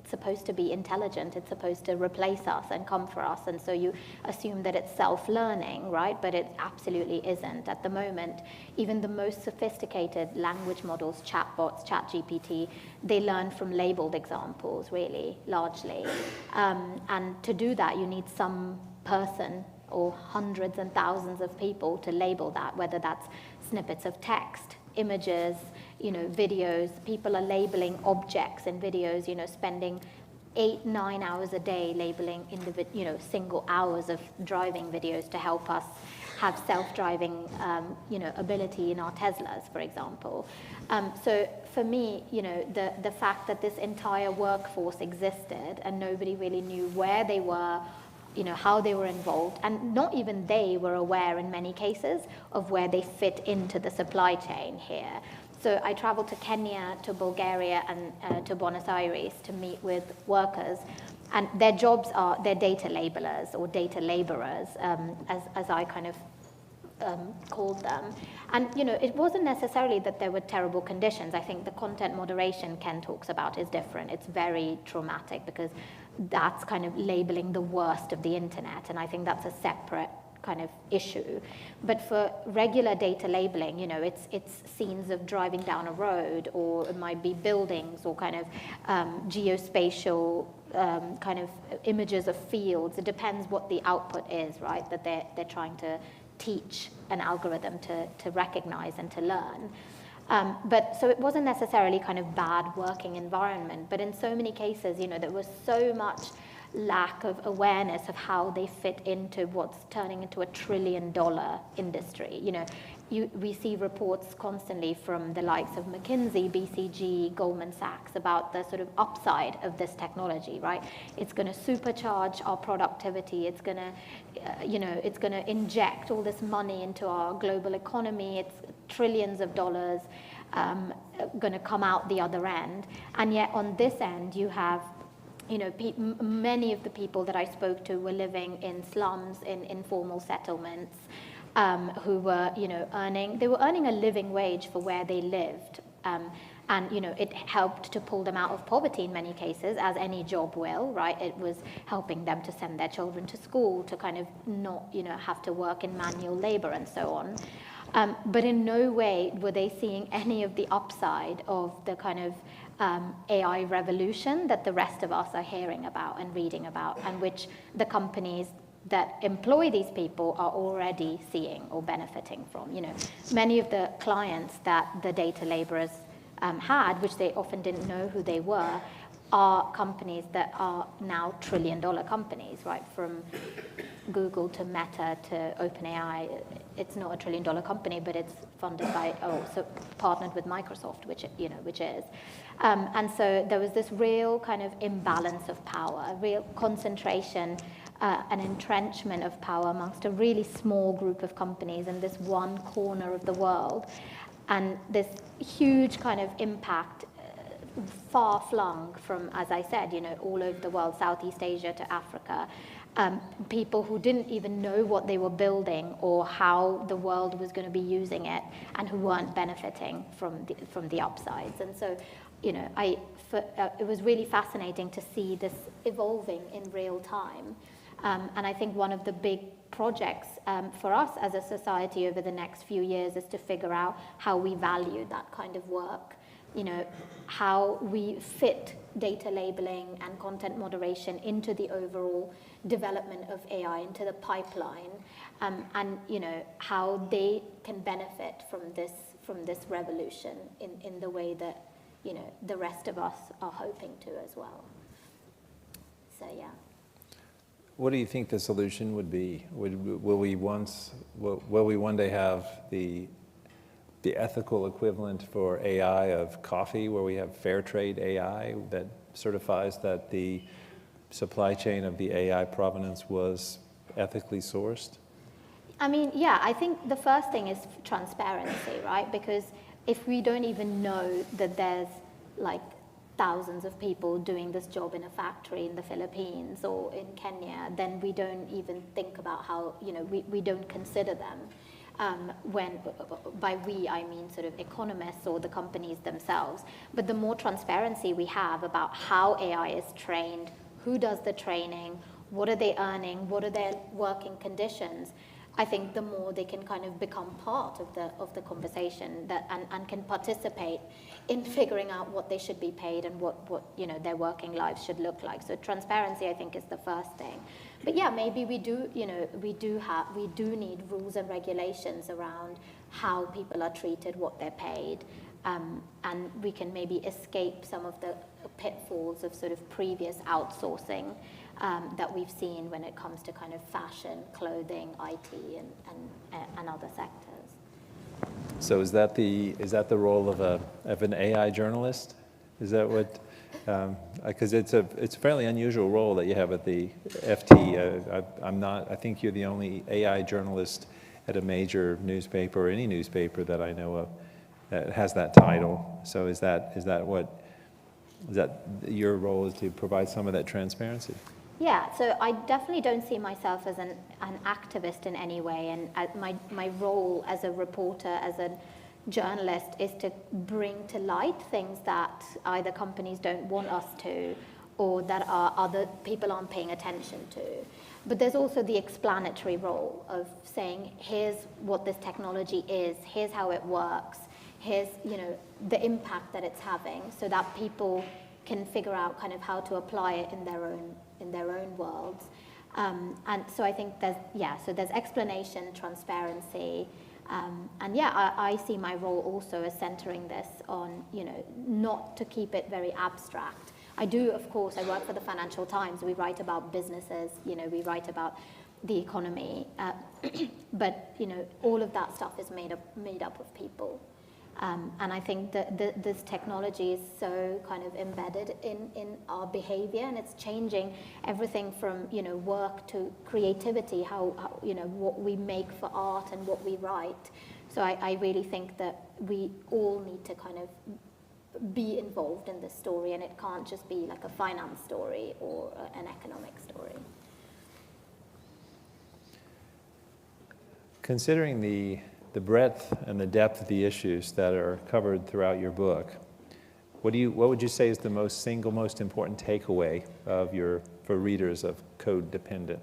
supposed to be intelligent, it's supposed to replace us and come for us, and so you assume that it's self-learning, right? But it absolutely isn't. At the moment, even the most sophisticated language models, chatbots, ChatGPT, they learn from labeled examples, really, largely. And to do that, you need some person or hundreds and thousands of people to label that, whether that's snippets of text, images, videos. People are labeling objects in videos, spending 8-9 hours a day labeling single hours of driving videos to help us have self-driving ability in our Teslas, for example. So for me, the fact that this entire workforce existed and nobody really knew where they were, how they were involved, and not even they were aware in many cases of where they fit into the supply chain here. So I traveled to Kenya, to Bulgaria, and to Buenos Aires to meet with workers, and their jobs are, they're data labelers or data laborers, as I kind of called them. And it wasn't necessarily that there were terrible conditions. I think the content moderation Ken talks about is different. It's very traumatic because that's kind of labeling the worst of the internet, and I think that's a separate kind of issue. But for regular data labeling, it's scenes of driving down a road, or it might be buildings, or kind of geospatial kind of images of fields. It depends what the output is, right, that they're trying to teach an algorithm to recognize and to learn. But so it wasn't necessarily kind of bad working environment, but in so many cases, there was so much lack of awareness of how they fit into what's turning into $1 trillion industry. We see reports constantly from the likes of McKinsey, BCG, Goldman Sachs about the sort of upside of this technology, right? It's going to supercharge our productivity. It's going to, inject all this money into our global economy. It's trillions of dollars going to come out the other end. And yet on this end, you have many of the people that I spoke to were living in slums, in informal settlements, who were, earning a living wage for where they lived. And, it helped to pull them out of poverty in many cases, as any job will, right? It was helping them to send their children to school, to kind of not, have to work in manual labor and so on. But in no way were they seeing any of the upside of the kind of AI revolution that the rest of us are hearing about and reading about, and which the companies that employ these people are already seeing or benefiting from. Many of the clients that the data laborers had, which they often didn't know who they were, are companies that are now trillion-dollar companies, right? From Google to Meta to OpenAI. It's not a trillion-dollar company, but it's funded by, partnered with Microsoft, which is. And so there was this real kind of imbalance of power, a real concentration, an entrenchment of power amongst a really small group of companies in this one corner of the world. And this huge kind of impact far-flung from, as I said, all over the world, Southeast Asia to Africa. people who didn't even know what they were building or how the world was going to be using it, and who weren't benefiting from the upsides. And so, it was really fascinating to see this evolving in real time. And I think one of the big projects for us as a society over the next few years is to figure out how we value that kind of work. How we fit data labeling and content moderation into the overall development of AI, into the pipeline, and how they can benefit from this revolution in the way that the rest of us are hoping to as well. So yeah. What do you think the solution would be? Will we one day have the ethical equivalent for AI of coffee, where we have fair trade AI that certifies that the supply chain of the AI provenance was ethically sourced? I mean, yeah, I think the first thing is transparency, right? Because if we don't even know that there's like thousands of people doing this job in a factory in the Philippines or in Kenya, then we don't even think about how, we don't consider them. When by we, I mean sort of economists or the companies themselves. But the more transparency we have about how AI is trained, who does the training, what are they earning, what are their working conditions, I think the more they can kind of become part of the conversation and can participate in figuring out what they should be paid and what their working lives should look like. So transparency, I think, is the first thing. But yeah, maybe we do need rules and regulations around how people are treated, what they're paid, and we can maybe escape some of the pitfalls of sort of previous outsourcing that we've seen when it comes to kind of fashion, clothing, IT, and other sectors. So is that the role of an AI journalist? Is that what? Because it's a fairly unusual role that you have at the FT. I'm not. I think you're the only AI journalist at a major newspaper or any newspaper that I know of that has that title. So is that your role, is to provide some of that transparency? Yeah, so I definitely don't see myself as an activist in any way, and my role as a reporter, as a journalist, is to bring to light things that either companies don't want us to, or that other people aren't paying attention to. But there's also the explanatory role of saying, here's what this technology is, here's how it works, here's the impact that it's having, so that people can figure out kind of how to apply it in their own worlds. And so I think there's explanation, transparency, and I see my role also as centering this on, not to keep it very abstract. I do, of course, I work for the Financial Times. We write about businesses, we write about the economy, but all of that stuff is made up of people. And I think that this technology is so kind of embedded in our behavior, and it's changing everything from work to creativity, how what we make for art and what we write. So I really think that we all need to kind of be involved in this story, and it can't just be like a finance story or an economic story. Considering the breadth and the depth of the issues that are covered throughout your book, what would you say is the single most important takeaway for readers of Code Dependent,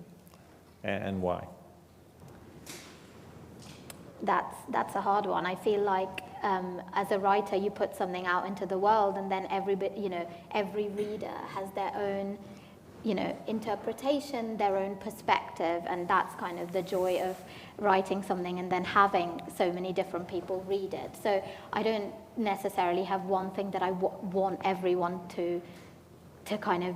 and why? That's a hard one. I feel like as a writer, you put something out into the world, and then every reader has their own interpretation, their own perspective, and that's kind of the joy of writing something and then having so many different people read it. So I don't necessarily have one thing that I want everyone to kind of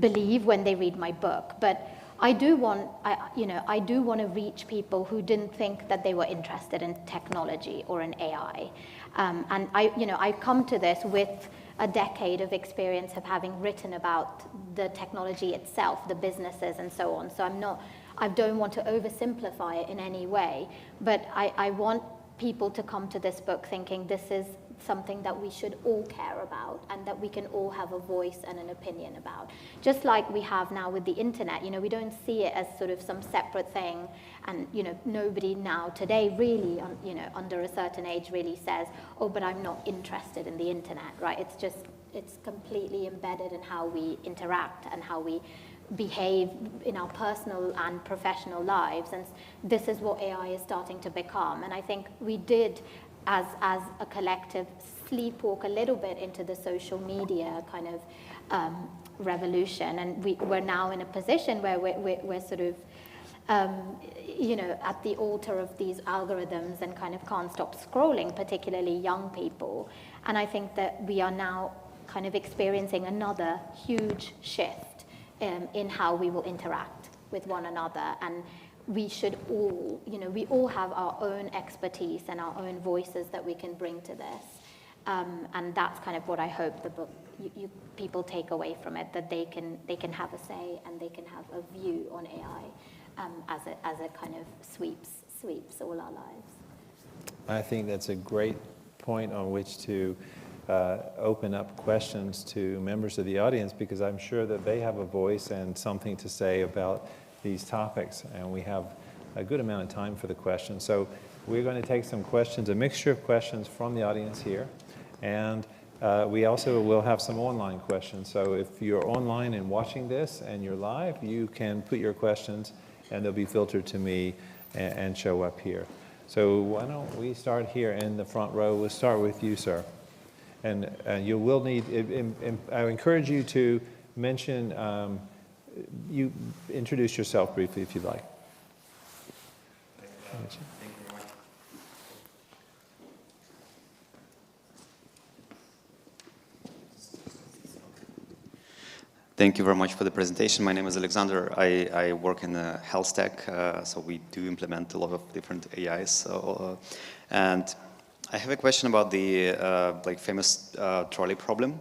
believe when they read my book, but I do want to reach people who didn't think that they were interested in technology or in AI, and I come to this with a decade of experience of having written about the technology itself, the businesses, and so on. So I don't want to oversimplify it in any way, but I want people to come to this book thinking this is something that we should all care about and that we can all have a voice and an opinion about. Just like we have now with the internet, we don't see it as sort of some separate thing, and nobody now today really, under a certain age really says, oh, but I'm not interested in the internet, right? It's completely embedded in how we interact and how we behave in our personal and professional lives, and this is what AI is starting to become. And I think we did, as a collective, sleepwalk a little bit into the social media kind of revolution, and we're now in a position where we're sort of at the altar of these algorithms and kind of can't stop scrolling, particularly young people. And I think that we are now kind of experiencing another huge shift in how we will interact with one another. And we should all, we all have our own expertise and our own voices that we can bring to this. And that's kind of what I hope the book, people take away from it, that they can have a say and they can have a view on AI as it kind of sweeps all our lives. I think that's a great point on which to open up questions to members of the audience, because I'm sure that they have a voice and something to say about these topics, and we have a good amount of time for the questions. So we're going to take some questions, a mixture of questions from the audience here, and we also will have some online questions. So if you're online and watching this and you're live, you can put your questions and they'll be filtered to me and show up here. So why don't we start here in the front row? We'll start with you, sir. And you will need, I encourage you to mention, you introduce yourself briefly if you'd like. Thank you very much. Thank you very much for the presentation. My name is Alexander. I work in the health tech, so we do implement a lot of different AIs. So, and I have a question about the famous trolley problem.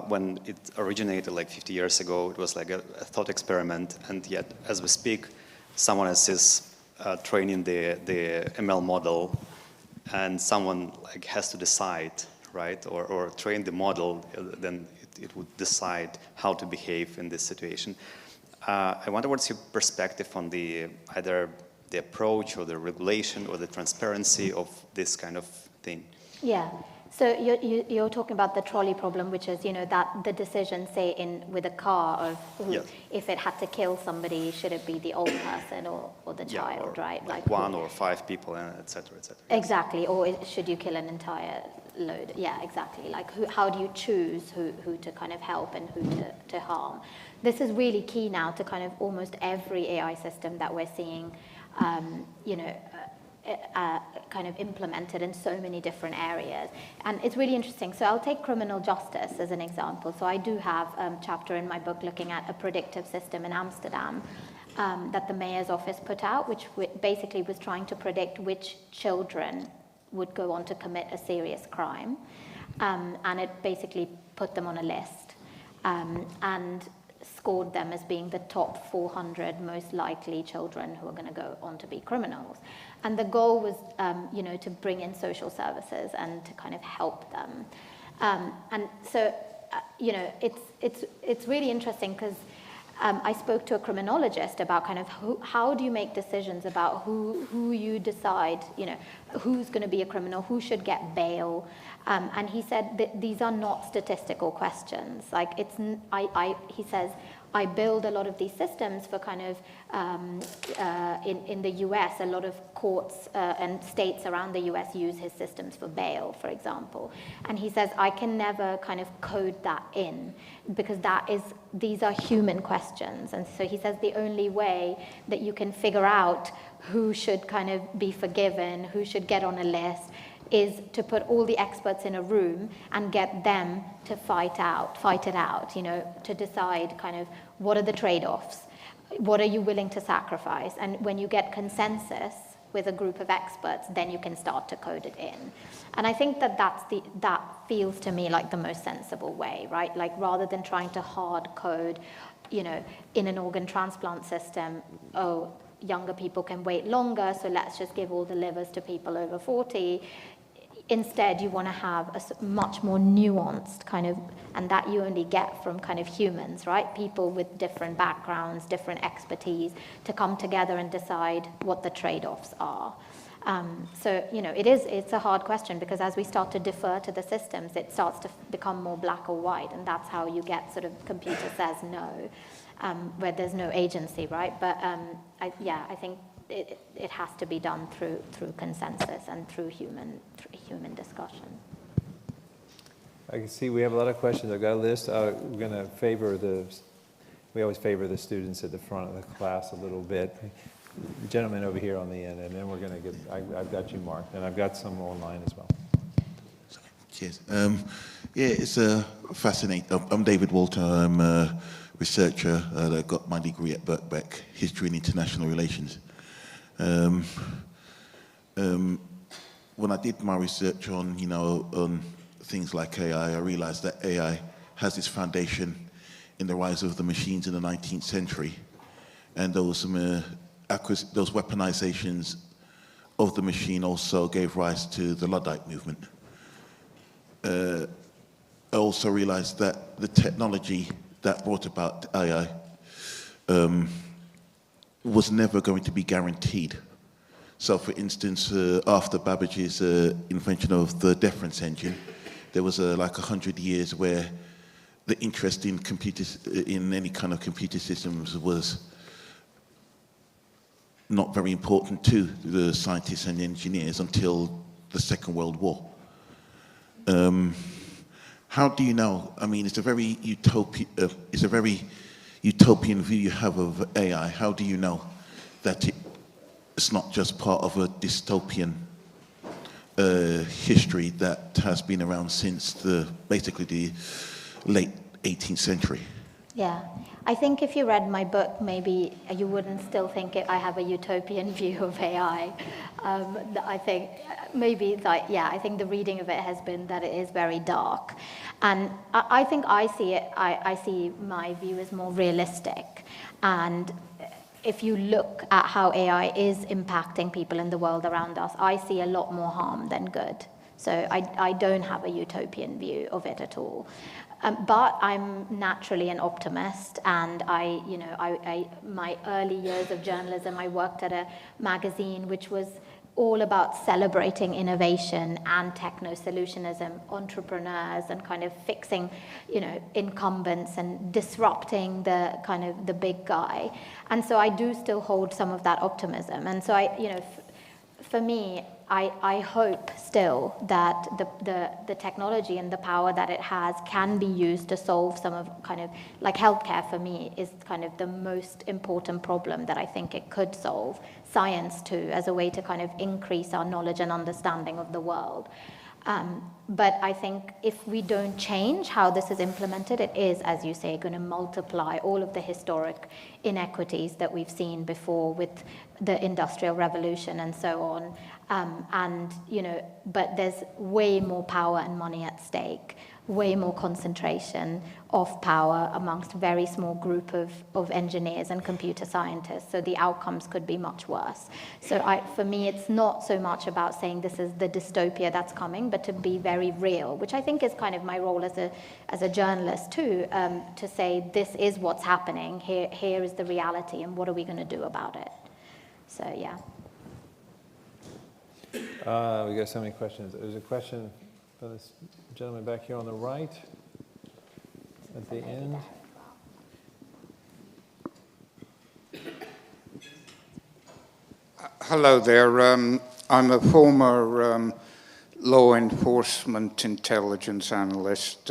When it originated 50 years ago, it was like a thought experiment, and yet as we speak, someone is training the ML model, and someone has to decide, right, or train the model, then it would decide how to behave in this situation. I wonder what's your perspective on either the approach or the regulation or the transparency of this kind of thing? Yeah. So you're talking about the trolley problem, which is, that the decision, say, with a car of if it had to kill somebody, should it be the old person or the child, right? Like one or five people, et cetera, et cetera. Exactly. Or should you kill an entire load? Yeah, exactly. Like how do you choose who to kind of help and who to harm? This is really key now to kind of almost every AI system that we're seeing, kind of implemented in so many different areas. And it's really interesting. So I'll take criminal justice as an example. So I do have a chapter in my book looking at a predictive system in Amsterdam that the mayor's office put out, which basically was trying to predict which children would go on to commit a serious crime. And it basically put them on a list and scored them as being the top 400 most likely children who are going to go on to be criminals. And the goal was, to bring in social services and to kind of help them. And so, it's really interesting because I spoke to a criminologist about kind of how do you make decisions about who you decide, who's going to be a criminal, who should get bail. And he said that these are not statistical questions. Like he says, I build a lot of these systems for kind of, in the US, a lot of courts and states around the US use his systems for bail, for example. And he says, I can never kind of code that in because these are human questions. And so he says the only way that you can figure out who should kind of be forgiven, who should get on a list, is to put all the experts in a room and get them to fight it out, to decide kind of what are the trade-offs, what are you willing to sacrifice, and when you get consensus with a group of experts, then you can start to code it in. And I think that feels to me like the most sensible way, right? Like rather than trying to hard code, in an organ transplant system, younger people can wait longer, so let's just give all the livers to people over 40. Instead, you want to have a much more nuanced kind of, and that you only get from kind of humans, right? People with different backgrounds, different expertise, to come together and decide what the trade-offs are. So, it's a hard question, because as we start to defer to the systems, it starts to become more black or white, and that's how you get sort of computer says no, where there's no agency, right? But I think it has to be done through consensus and through human discussion. I can see we have a lot of questions. I've got a list. We're going to we always favor the students at the front of the class a little bit. The gentleman over here on the end, and then we're going to get, I've got you marked, and I've got some online as well. Cheers. It's fascinating. I'm David Walter. I'm a researcher. I got my degree at Birkbeck, History and International Relations. When I did my research on, on things like AI, I realized that AI has its foundation in the rise of the machines in the 19th century, and those weaponizations of the machine also gave rise to the Luddite movement. I also realized that the technology that brought about AI was never going to be guaranteed. So, for instance, after Babbage's invention of the deference engine, there was like 100 years where the interest in computers, in any kind of computer systems, was not very important to the scientists and engineers until the Second World War. How do you know? I mean, it's a very utopian view you have of AI. How do you know that it's not just part of a dystopian history that has been around since basically the late 18th century? Yeah, I think if you read my book, maybe you wouldn't still think I have a utopian view of AI. I think maybe I think the reading of it has been that it is very dark, and I think I see my view as more realistic. And if you look at how AI is impacting people in the world around us, I see a lot more harm than good. So I don't have a utopian view of it at all. But I'm naturally an optimist, and my early years of journalism, I worked at a magazine which was all about celebrating innovation and techno-solutionism, entrepreneurs, and kind of fixing, incumbents and disrupting the kind of the big guy. And so I do still hold some of that optimism. And so for me, I hope still that the technology and the power that it has can be used to solve some of kind of, like healthcare for me is kind of the most important problem that I think it could solve. Science too, as a way to kind of increase our knowledge and understanding of the world. But I think if we don't change how this is implemented, it is, as you say, going to multiply all of the historic inequities that we've seen before with the Industrial Revolution and so on. But there's way more power and money at stake, way more concentration of power amongst a very small group of engineers and computer scientists. So the outcomes could be much worse. So for me, it's not so much about saying this is the dystopia that's coming, but to be very real, which I think is kind of my role as a journalist too, to say this is what's happening, here is the reality, and what are we going to do about it? So yeah. We got so many questions. There's a question from this gentleman back here on the right at the end. Hello there. I'm a former law enforcement intelligence analyst.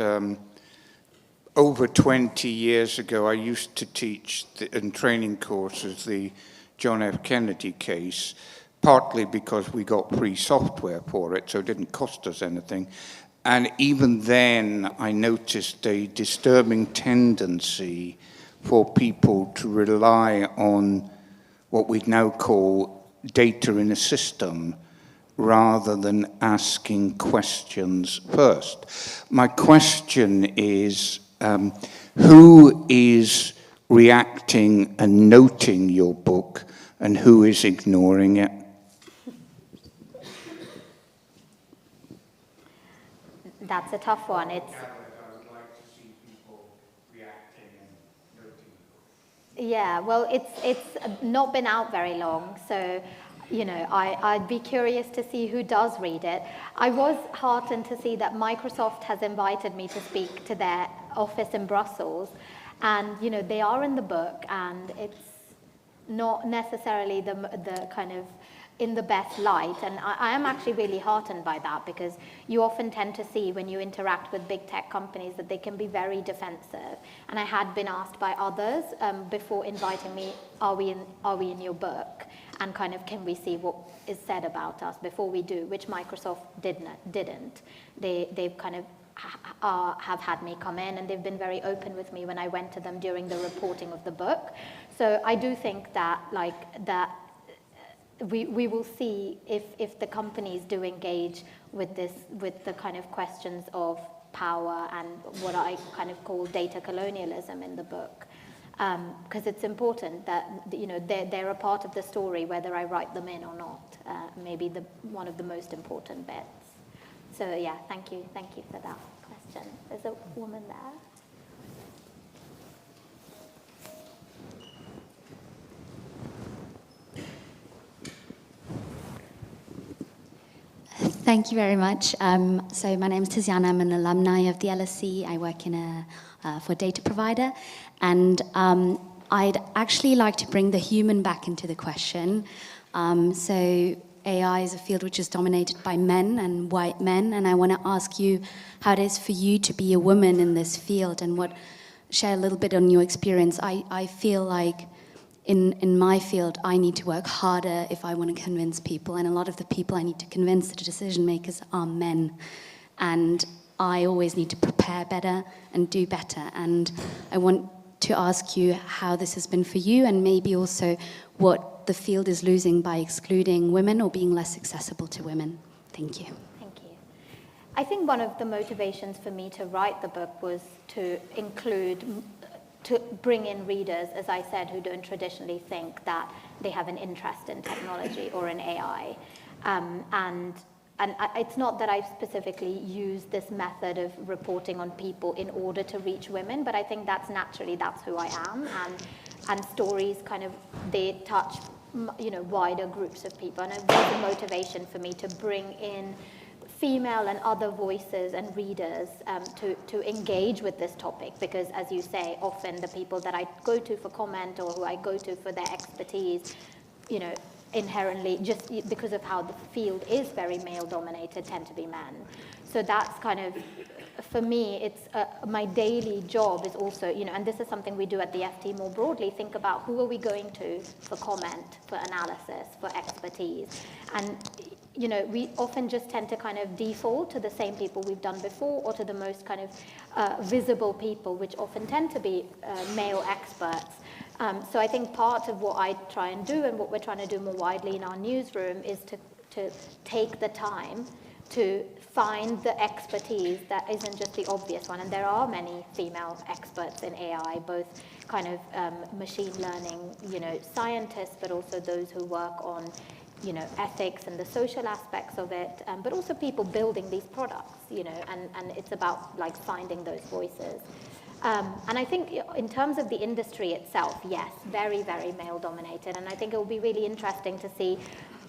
Over 20 years ago, I used to teach in training courses the John F. Kennedy case, partly because we got free software for it, so it didn't cost us anything. And even then, I noticed a disturbing tendency for people to rely on what we now call data in a system, rather than asking questions first. My question is, who is reacting and noting your book, and who is ignoring it? That's a tough one. It's I would like to see people reacting and noting. Yeah, well, it's not been out very long, so I'd be curious to see who does read it. I was heartened to see that Microsoft has invited me to speak to their office in Brussels, and they are in the book, and it's not necessarily the kind of in the best light, and I am actually really heartened by that, because you often tend to see when you interact with big tech companies that they can be very defensive. And I had been asked by others before inviting me, are we in your book? And kind of, can we see what is said about us before we do, which Microsoft didn't. They've kind of have had me come in, and they've been very open with me when I went to them during the reporting of the book. So I do think that we will see if the companies do engage with the kind of questions of power and what I kind of call data colonialism in the book, because it's important that they're a part of the story whether I write them in or not. Maybe one of the most important bits. So yeah, thank you for that question. There's a woman there. Thank you very much. So my name is Tiziana. I'm an alumni of the LSE. I work for a data provider. And I'd actually like to bring the human back into the question. So AI is a field which is dominated by men and white men. And I want to ask you how it is for you to be a woman in this field, and share a little bit on your experience. I feel like in my field, I need to work harder if I want to convince people. And a lot of the people I need to convince, the decision makers, are men. And I always need to prepare better and do better. And I want to ask you how this has been for you, and maybe also what the field is losing by excluding women or being less accessible to women. Thank you. Thank you. I think one of the motivations for me to write the book was to bring in readers, as I said, who don't traditionally think that they have an interest in technology or in AI. And it's not that I've specifically used this method of reporting on people in order to reach women, but I think that's who I am. And stories they touch, wider groups of people. And it was a motivation for me to bring in female and other voices and readers to engage with this topic, because, as you say, often the people that I go to for comment or who I go to for their expertise, inherently, just because of how the field is very male-dominated, tend to be men. So that's kind of, for me, it's my daily job is also, and this is something we do at the FT more broadly, think about who are we going to for comment, for analysis, for expertise. And we often just tend to kind of default to the same people we've done before, or to the most kind of visible people, which often tend to be male experts. So I think part of what I try and do, and what we're trying to do more widely in our newsroom, is to take the time to find the expertise that isn't just the obvious one. And there are many female experts in AI, both kind of machine learning, scientists, but also those who work on ethics and the social aspects of it, but also people building these products, and it's about finding those voices. And I think in terms of the industry itself, yes, very, very male dominated. And I think it will be really interesting to see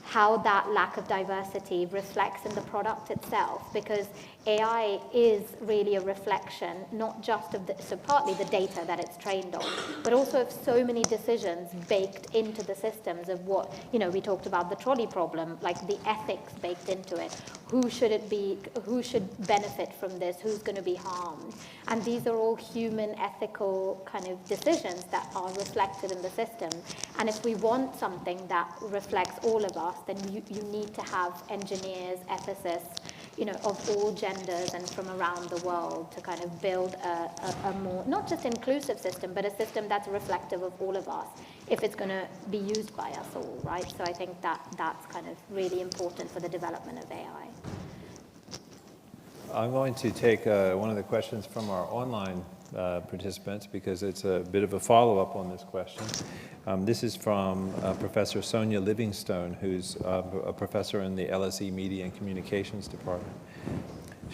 how that lack of diversity reflects in the product itself, because AI is really a reflection, not just of so partly the data that it's trained on, but also of so many decisions baked into the systems of what, we talked about the trolley problem, the ethics baked into it. Who should it be? Who should benefit from this? Who's going to be harmed? And these are all human ethical kind of decisions that are reflected in the system. And if we want something that reflects all of us, then you need to have engineers, ethicists, of all genders and from around the world to kind of build a more, not just inclusive system, but a system that's reflective of all of us, if it's going to be used by us all, right? So I think that's kind of really important for the development of AI. I'm going to take one of the questions from our online participants, because it's a bit of a follow-up on this question. This is from Professor Sonia Livingstone, who's a professor in the LSE Media and Communications Department.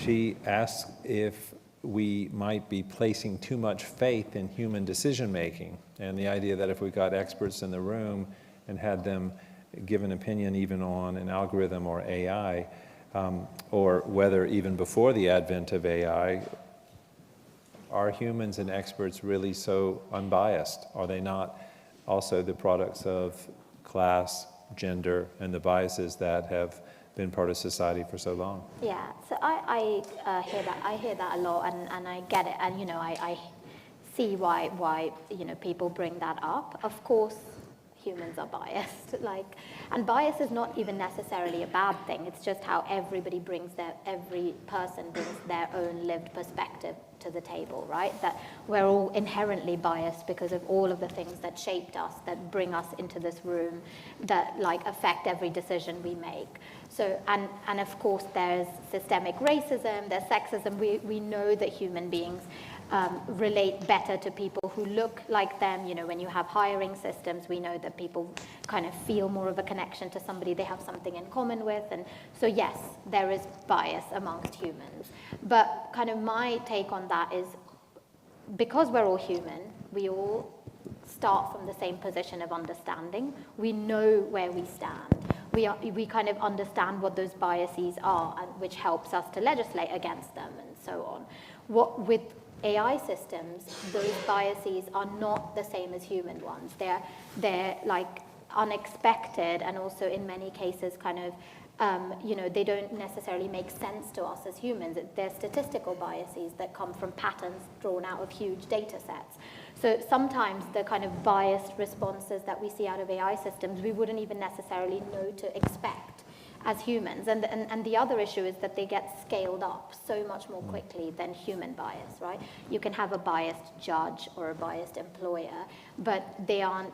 She asks if we might be placing too much faith in human decision-making, and the idea that if we got experts in the room and had them give an opinion even on an algorithm or AI, or whether even before the advent of AI, are humans and experts really so unbiased? Are they not also the products of class, gender, and the biases that have been part of society for so long? Yeah, so I hear that. I hear that a lot, and I get it. And I see why people bring that up. Of course, humans are biased. And bias is not even necessarily a bad thing. It's just how every person brings their own lived perspective to the table, right? That we're all inherently biased because of all of the things that shaped us, that bring us into this room, that affect every decision we make. So, and of course there's systemic racism, there's sexism. We know that human beings relate better to people who look like them. When you have hiring systems, we know that people kind of feel more of a connection to somebody they have something in common with. And so yes, there is bias amongst humans. But kind of my take on that is, because we're all human, we all start from the same position of understanding. We know where we stand. We kind of understand what those biases are, and which helps us to legislate against them and so on. With AI systems, those biases are not the same as human ones. They're unexpected, and also in many cases kind of they don't necessarily make sense to us as humans. They're statistical biases that come from patterns drawn out of huge data sets. So sometimes the kind of biased responses that we see out of AI systems, we wouldn't even necessarily know to expect as humans. And the other issue is that they get scaled up so much more quickly than human bias, right? You can have a biased judge or a biased employer, but they aren't,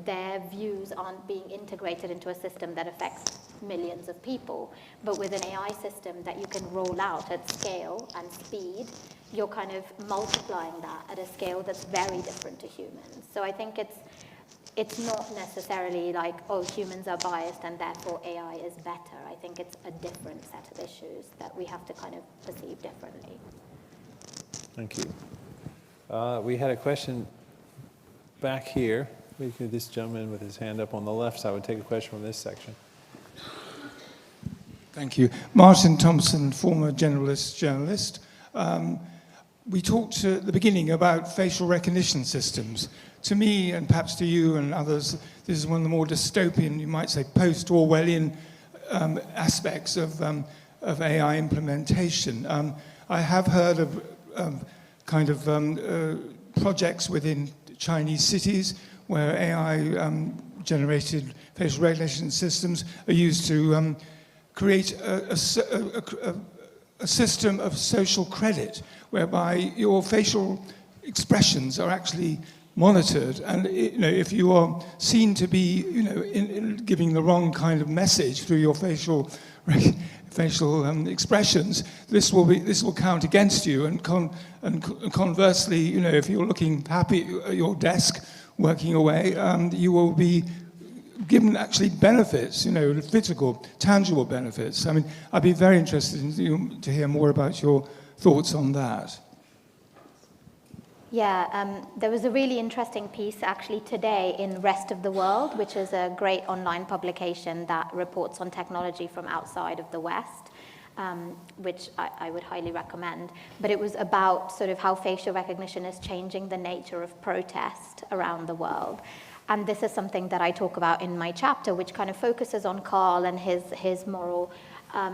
their views aren't being integrated into a system that affects millions of people. But with an AI system that you can roll out at scale and speed, you're kind of multiplying that at a scale that's very different to humans. So I think it's not necessarily like, oh, humans are biased and therefore AI is better. I think it's a different set of issues that we have to kind of perceive differently. Thank you. We had a question back here. This gentleman with his hand up on the left side would take a question from this section. Thank you. Martin Thompson, former generalist journalist. We talked at the beginning about facial recognition systems. To me, and perhaps to you and others, this is one of the more dystopian, you might say, post-Orwellian aspects of AI implementation. I have heard of projects within Chinese cities where AI-generated facial recognition systems are used to create a system of social credit, whereby your facial expressions are actually monitored, and if you are seen to be giving the wrong kind of message through your facial expressions, this will count against you, and conversely, if you're looking happy at your desk working away, you will be given actually benefits, physical, tangible benefits. I mean, I'd be very interested to hear more about your thoughts on that. Yeah, there was a really interesting piece actually today in Rest of the World, which is a great online publication that reports on technology from outside of the West, which I would highly recommend. But it was about sort of how facial recognition is changing the nature of protest around the world. And this is something that I talk about in my chapter, which kind of focuses on Carl and his moral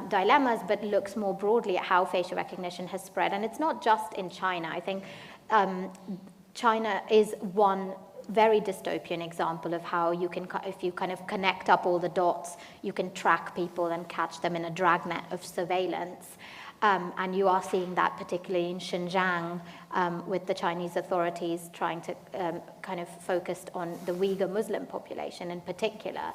dilemmas, but looks more broadly at how facial recognition has spread. And it's not just in China. I think China is one very dystopian example of how you can, if you kind of connect up all the dots, you can track people and catch them in a dragnet of surveillance. And you are seeing that particularly in Xinjiang with the Chinese authorities trying to kind of focus on the Uyghur Muslim population in particular.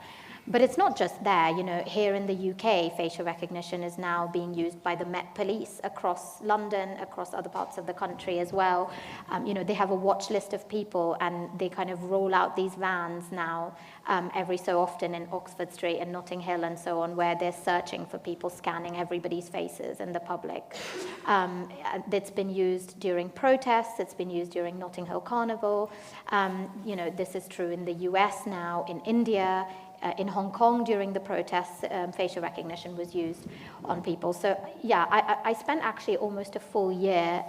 But it's not just there. Here in the UK, facial recognition is now being used by the Met Police across London, across other parts of the country as well. They have a watch list of people, and they kind of roll out these vans now every so often in Oxford Street and Notting Hill and so on, where they're searching for people, scanning everybody's faces in the public. It's been used during protests. It's been used during Notting Hill Carnival. This is true in the US now, in India, in Hong Kong during the protests, facial recognition was used on people. So yeah, I spent actually almost a full year,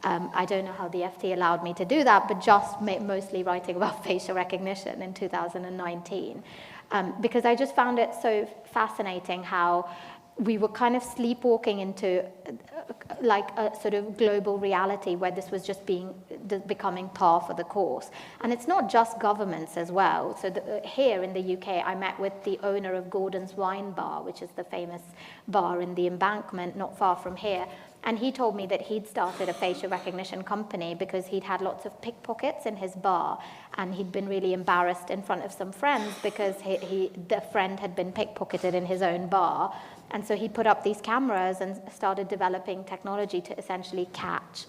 I don't know how the FT allowed me to do that, but just mostly writing about facial recognition in 2019. Because I just found it so fascinating how we were kind of sleepwalking into like a sort of global reality where this was just becoming par for the course. And it's not just governments as well. So here in the UK, I met with the owner of Gordon's Wine Bar, which is the famous bar in the Embankment not far from here. And he told me that he'd started a facial recognition company because he'd had lots of pickpockets in his bar, and he'd been really embarrassed in front of some friends because the friend had been pickpocketed in his own bar. And so he put up these cameras and started developing technology to essentially catch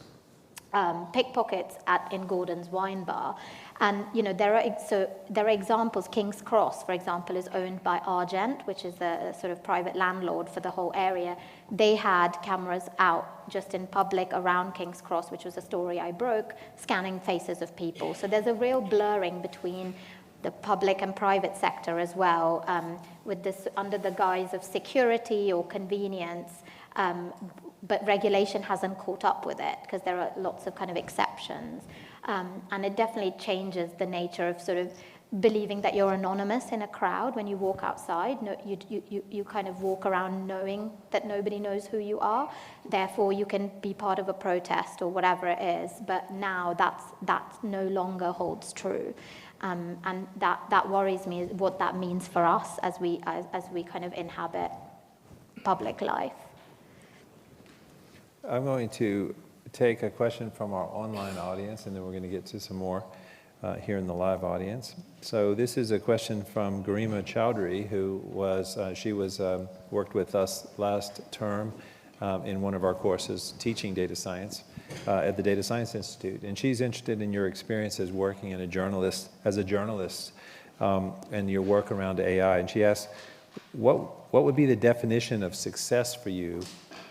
pickpockets in Gordon's Wine Bar. And there are examples. King's Cross, for example, is owned by Argent, which is a sort of private landlord for the whole area. They had cameras out just in public around King's Cross, which was a story I broke, scanning faces of people. So there's a real blurring between the public and private sector as well, with this under the guise of security or convenience, but regulation hasn't caught up with it because there are lots of kind of exceptions. And it definitely changes the nature of sort of believing that you're anonymous in a crowd when you walk outside. No, you kind of walk around knowing that nobody knows who you are. Therefore, you can be part of a protest or whatever it is. But now that no longer holds true. And that worries me, what that means for us as we kind of inhabit public life. I'm going to take a question from our online audience, and then we're going to get to some more here in the live audience. So this is a question from Garima Chowdhury, who worked with us last term in one of our courses teaching data science at the Data Science Institute. And she's interested in your experiences working as a journalist, and your work around AI. And she asks, what would be the definition of success for you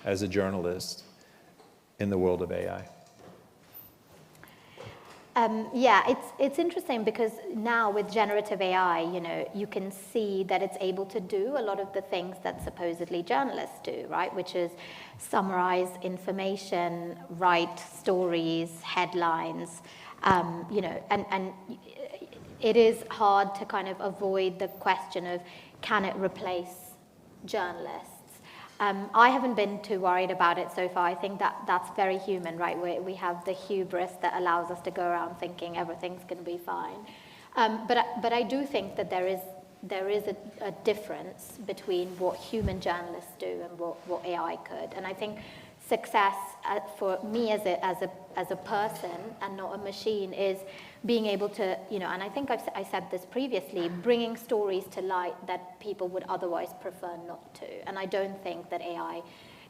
as a journalist in the world of AI? Yeah, it's interesting because now with generative AI, you can see that it's able to do a lot of the things that supposedly journalists do, right? Which is summarize information, write stories, headlines, and it is hard to kind of avoid the question of, can it replace journalists? I haven't been too worried about it so far. I think that's very human, right? We have the hubris that allows us to go around thinking everything's going to be fine. But I do think that there is a difference between what human journalists do and what AI could. And I think success for me as a person and not a machine is being able to, and I think I said this previously, bringing stories to light that people would otherwise prefer not to. And I don't think that AI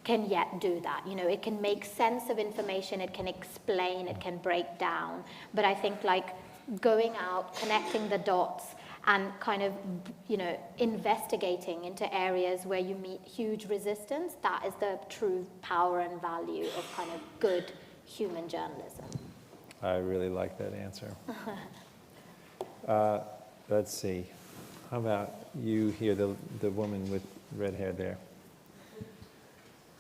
can yet do that. It can make sense of information, it can explain, it can break down. But I think like going out, connecting the dots, and kind of, investigating into areas where you meet huge resistance, that is the true power and value of kind of good human journalism. I really like that answer. Let's see. How about you here, the woman with red hair there?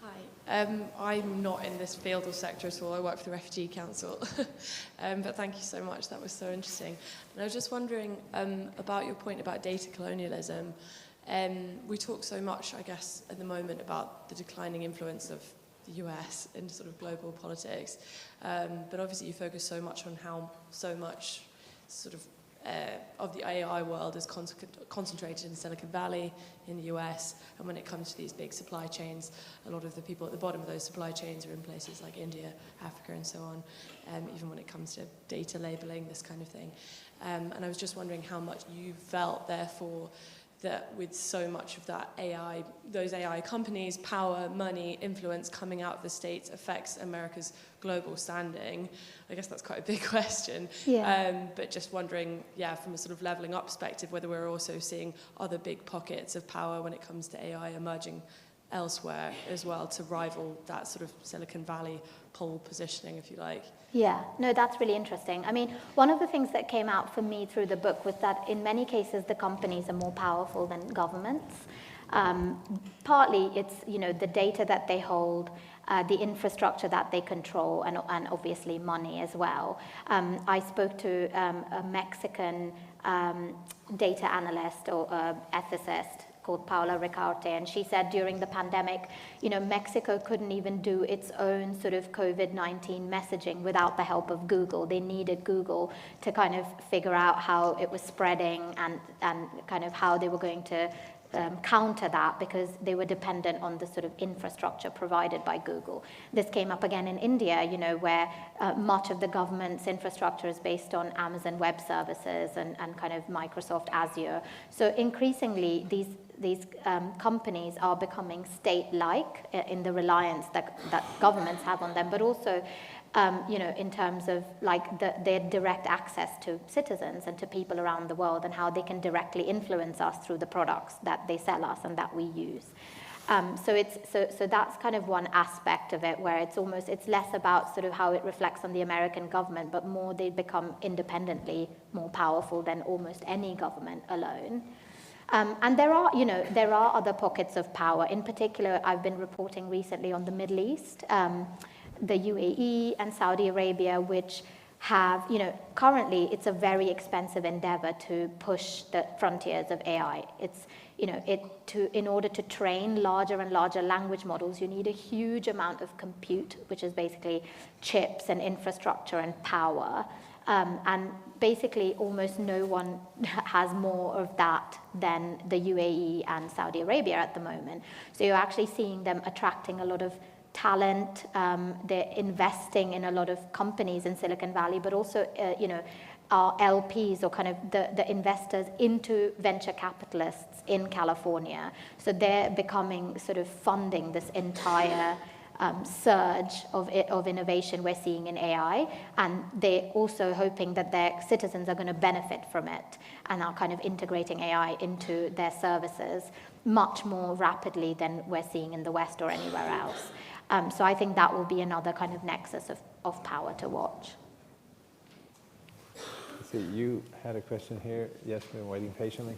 Hi. I'm not in this field or sector at all. I work for the Refugee Council. But thank you so much. That was so interesting. And I was just wondering about your point about data colonialism. We talk so much, I guess, at the moment about the declining influence of the US in sort of global politics. But obviously you focus so much on how so much sort of the AI world is concentrated in Silicon Valley in the US, and when it comes to these big supply chains, a lot of the people at the bottom of those supply chains are in places like India, Africa, and so on, even when it comes to data labeling, this kind of thing. And I was just wondering how much you felt, therefore, that with so much of that AI, those AI companies, power, money, influence coming out of the States affects America's global standing? I guess that's quite a big question. Yeah. But just wondering, yeah, from a sort of leveling up perspective, whether we're also seeing other big pockets of power when it comes to AI emerging elsewhere as well to rival that sort of Silicon Valley pole positioning, if you like. Yeah, no, that's really interesting. I mean, one of the things that came out for me through the book was that in many cases the companies are more powerful than governments. Partly it's, you know, the data that they hold, the infrastructure that they control, and obviously money as well. I spoke to a Mexican data analyst or ethicist called Paula Ricarte, and she said during the pandemic, you know, Mexico couldn't even do its own sort of COVID-19 messaging without the help of Google. They needed Google to kind of figure out how it was spreading and kind of how they were going to counter that, because they were dependent on the sort of infrastructure provided by Google. This came up again in India, you know, where much of the government's infrastructure is based on Amazon Web Services and kind of Microsoft Azure. So increasingly, these companies are becoming state-like in the reliance that governments have on them, but also you know, in terms of like their direct access to citizens and to people around the world, and how they can directly influence us through the products that they sell us and that we use. So that's kind of one aspect of it, where it's less about sort of how it reflects on the American government, but more they become independently more powerful than almost any government alone. And there are other pockets of power. In particular, I've been reporting recently on the Middle East, the UAE and Saudi Arabia, which have, you know, currently it's a very expensive endeavor to push the frontiers of AI. It's, you know, in order to train larger and larger language models, you need a huge amount of compute, which is basically chips and infrastructure and power. And basically almost no one has more of that than the UAE and Saudi Arabia at the moment. So you're actually seeing them attracting a lot of talent. They're investing in a lot of companies in Silicon Valley, but also, you know, are LPs or kind of the investors into venture capitalists in California. So they're becoming sort of funding this entire surge of innovation we're seeing in AI, and they're also hoping that their citizens are going to benefit from it and are kind of integrating AI into their services much more rapidly than we're seeing in the West or anywhere else. So I think that will be another kind of nexus of power to watch. So you had a question here. Yes, we've been waiting patiently.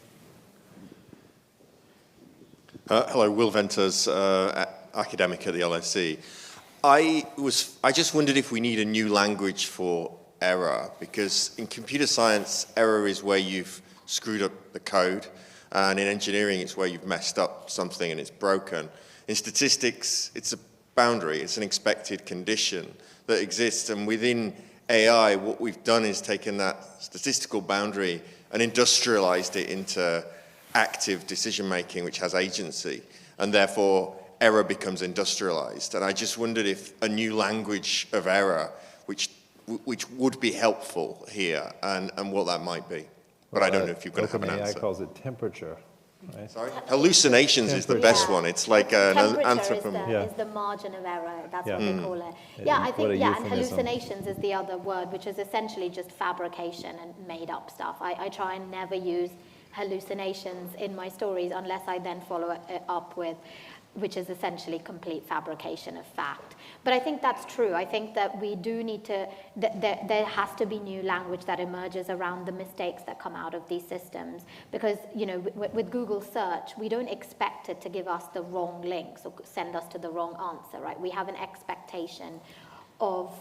Hello, Will Venters, academic at the LSE. I just wondered if we need a new language for error, because in computer science, error is where you've screwed up the code, and in engineering, it's where you've messed up something and it's broken. In statistics, it's a boundary, it's an expected condition that exists, and within AI, what we've done is taken that statistical boundary and industrialized it into active decision-making, which has agency, and therefore error becomes industrialized. And I just wondered if a new language of error, which would be helpful here, and what that might be. But well, I don't know if you're going to have an answer. AI calls it temperature. Right? Sorry? Hallucinations is the best one. It's like an anthropomorphism. Is the margin of error. That's what they call it. Yeah, I think, and hallucinations is the other word, which is essentially just fabrication and made up stuff. I try and never use hallucinations in my stories unless I then follow it up with, which is essentially complete fabrication of fact. But I think that's true. I think that we do need to, there has to be new language that emerges around the mistakes that come out of these systems. Because, you know, with Google search, we don't expect it to give us the wrong links or send us to the wrong answer, right? We have an expectation of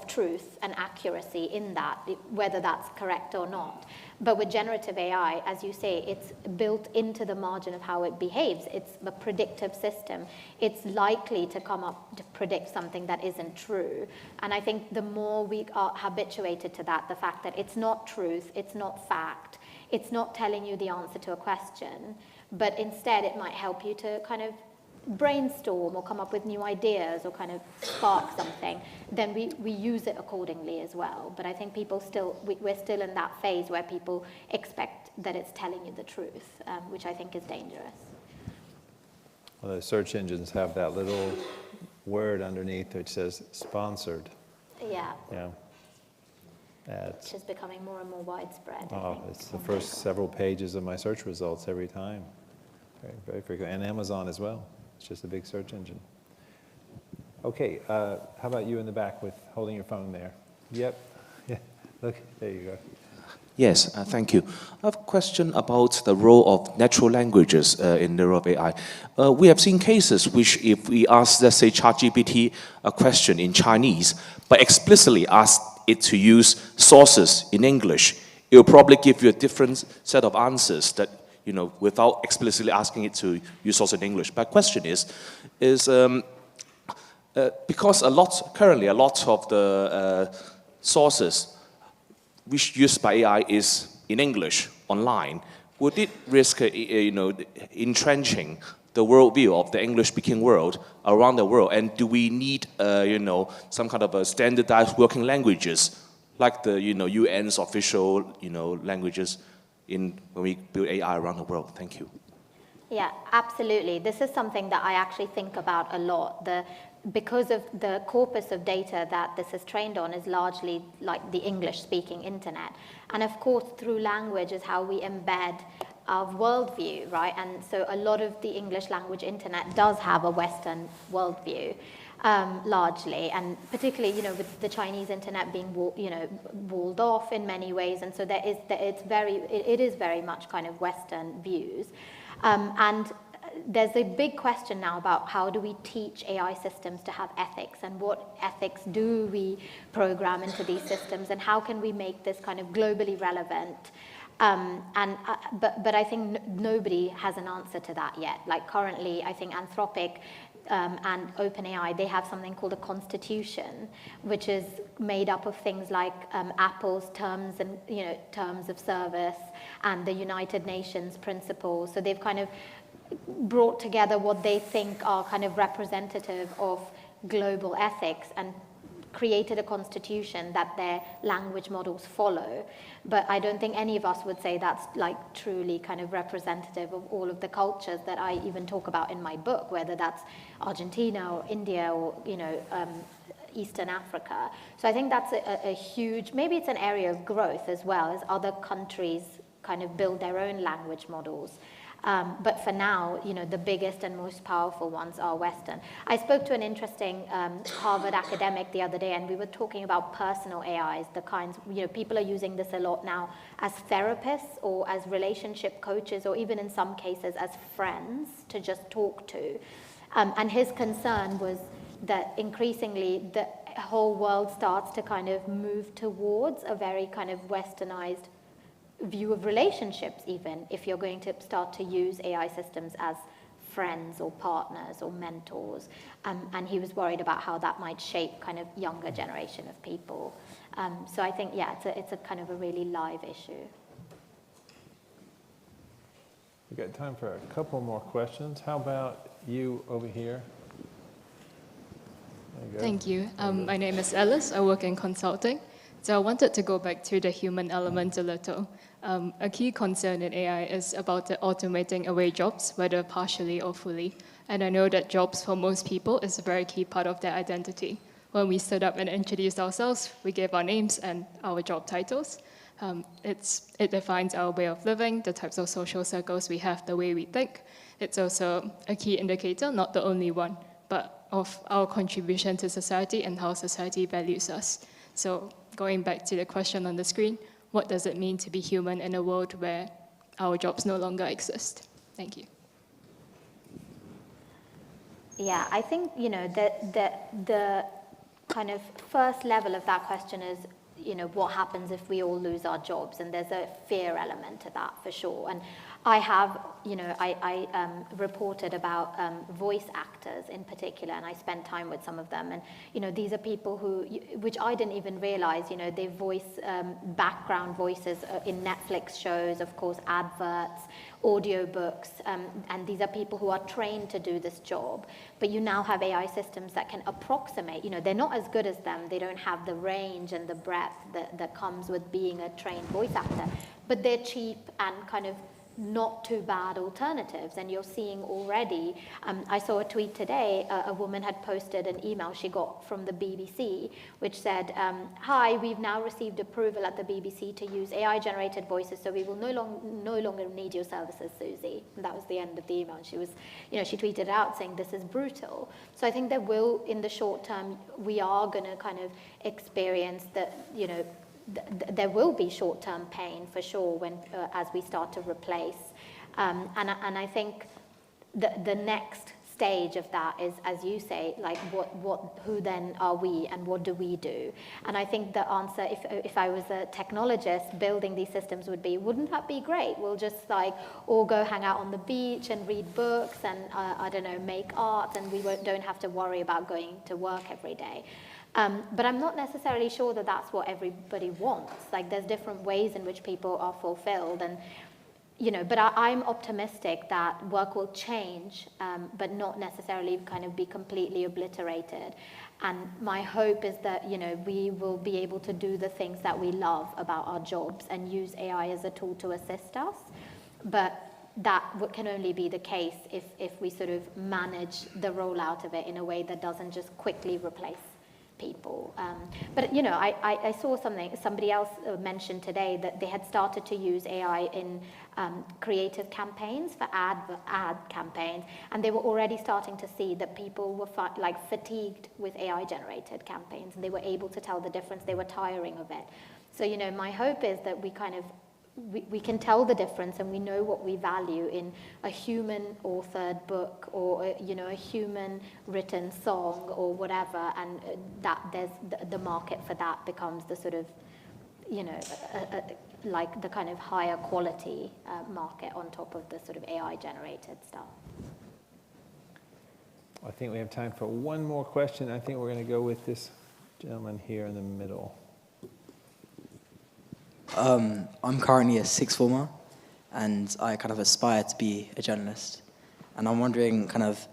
truth and accuracy in that, whether that's correct or not. But with generative AI, as you say, it's built into the margin of how it behaves. It's a predictive system. It's likely to come up to predict something that isn't true. And I think the more we are habituated to that, the fact that it's not truth, it's not fact, it's not telling you the answer to a question, but instead it might help you to kind of brainstorm or come up with new ideas or kind of spark something, then we use it accordingly as well. But I think people we're still in that phase where people expect that it's telling you the truth, which I think is dangerous. Well, the search engines have that little word underneath which says sponsored. Yeah. Yeah. Which is becoming more and more widespread. Oh, it's the first several pages of my search results every time. Very, very frequent. And Amazon as well. It's just a big search engine. Okay, how about you in the back with holding your phone there? Yep. Yeah. Look, there you go. Yes, thank you. I have a question about the role of natural languages in the role of AI. We have seen cases which, if we ask, let's say, ChatGPT a question in Chinese, but explicitly ask it to use sources in English, it will probably give you a different set of answers that, you know, without explicitly asking it to use sources in English. My question is because currently a lot of the sources which used by AI is in English online, would it risk, entrenching the worldview of the English-speaking world around the world? And do we need, some kind of a standardized working languages, like the, UN's official, languages when we build AI around the world? Thank you. Yeah, absolutely. This is something that I actually think about a lot. Because of the corpus of data that this is trained on is largely like the English-speaking internet. And of course, through language is how we embed our worldview, right? And so a lot of the English language internet does have a Western worldview, largely, and particularly, with the Chinese internet being, walled off in many ways. And so it is very much kind of Western views. And there's a big question now about how do we teach AI systems to have ethics, and what ethics do we program into these systems, and how can we make this kind of globally relevant? But I think nobody has an answer to that yet. Like currently, I think Anthropic and OpenAI, they have something called a constitution, which is made up of things like Apple's terms of service and the United Nations principles. So they've kind of brought together what they think are kind of representative of global ethics and created a constitution that their language models follow. But I don't think any of us would say that's like truly kind of representative of all of the cultures that I even talk about in my book, whether that's Argentina or India or, Eastern Africa. So I think that's a huge, maybe it's an area of growth as well, as other countries kind of build their own language models. But for now, the biggest and most powerful ones are Western. I spoke to an interesting Harvard academic the other day, and we were talking about personal AIs, the kinds, people are using this a lot now as therapists or as relationship coaches, or even in some cases as friends to just talk to. And his concern was that increasingly the whole world starts to kind of move towards a very kind of westernized view of relationships, even if you're going to start to use AI systems as friends or partners or mentors. And he was worried about how that might shape kind of younger generation of people. So I think, it's a kind of a really live issue. We've got time for a couple more questions. How about you over here? Thank you. My name is Alice. I work in consulting. So I wanted to go back to the human element a little. A key concern in AI is about the automating away jobs, whether partially or fully. And I know that jobs for most people is a very key part of their identity. When we stood up and introduced ourselves, we gave our names and our job titles. It defines our way of living, the types of social circles we have, the way we think. It's also a key indicator, not the only one, but of our contribution to society and how society values us. So going back to the question on the screen, what does it mean to be human in a world where our jobs no longer exist? Thank you. Yeah, I think, the kind of first level of that question is, what happens if we all lose our jobs? And there's a fear element to that for sure. And I have, I reported about voice actors in particular, and I spent time with some of them. And, these are people who, which I didn't even realize, they voice background voices in Netflix shows, of course, adverts, audiobooks, and these are people who are trained to do this job. But you now have AI systems that can approximate, they're not as good as them. They don't have the range and the breadth that comes with being a trained voice actor, but they're cheap and kind of not too bad alternatives. And you're seeing already, I saw a tweet today, a woman had posted an email she got from the BBC, which said, hi, we've now received approval at the BBC to use AI-generated voices, so we will no longer need your services, Susie. And that was the end of the email. And she was, she tweeted out saying, this is brutal. So I think there will, in the short term, we are going to kind of experience that, there will be short-term pain for sure when as we start to replace, and I think the next stage of that is, as you say, like who then are we and what do we do? And I think the answer, if I was a technologist building these systems, would be, wouldn't that be great? We'll just like all go hang out on the beach and read books and I don't know, make art, and we don't have to worry about going to work every day. But I'm not necessarily sure that that's what everybody wants. Like, there's different ways in which people are fulfilled, and but I'm optimistic that work will change, but not necessarily kind of be completely obliterated. And my hope is that we will be able to do the things that we love about our jobs and use AI as a tool to assist us. But that can only be the case if we sort of manage the rollout of it in a way that doesn't just quickly replace people. But I saw somebody else mentioned today that they had started to use AI in creative campaigns for ad campaigns, and they were already starting to see that people were fatigued with AI generated campaigns, and they were able to tell the difference. They were tiring of it. So my hope is that we kind of we can tell the difference, and we know what we value in a human-authored book or a human-written song or whatever, and that there's the market for that becomes the sort of like the kind of higher quality market on top of the sort of AI-generated stuff. I think we have time for one more question. I think we're going to go with this gentleman here in the middle. I'm currently a sixth former, and I kind of aspire to be a journalist. And I'm wondering kind of,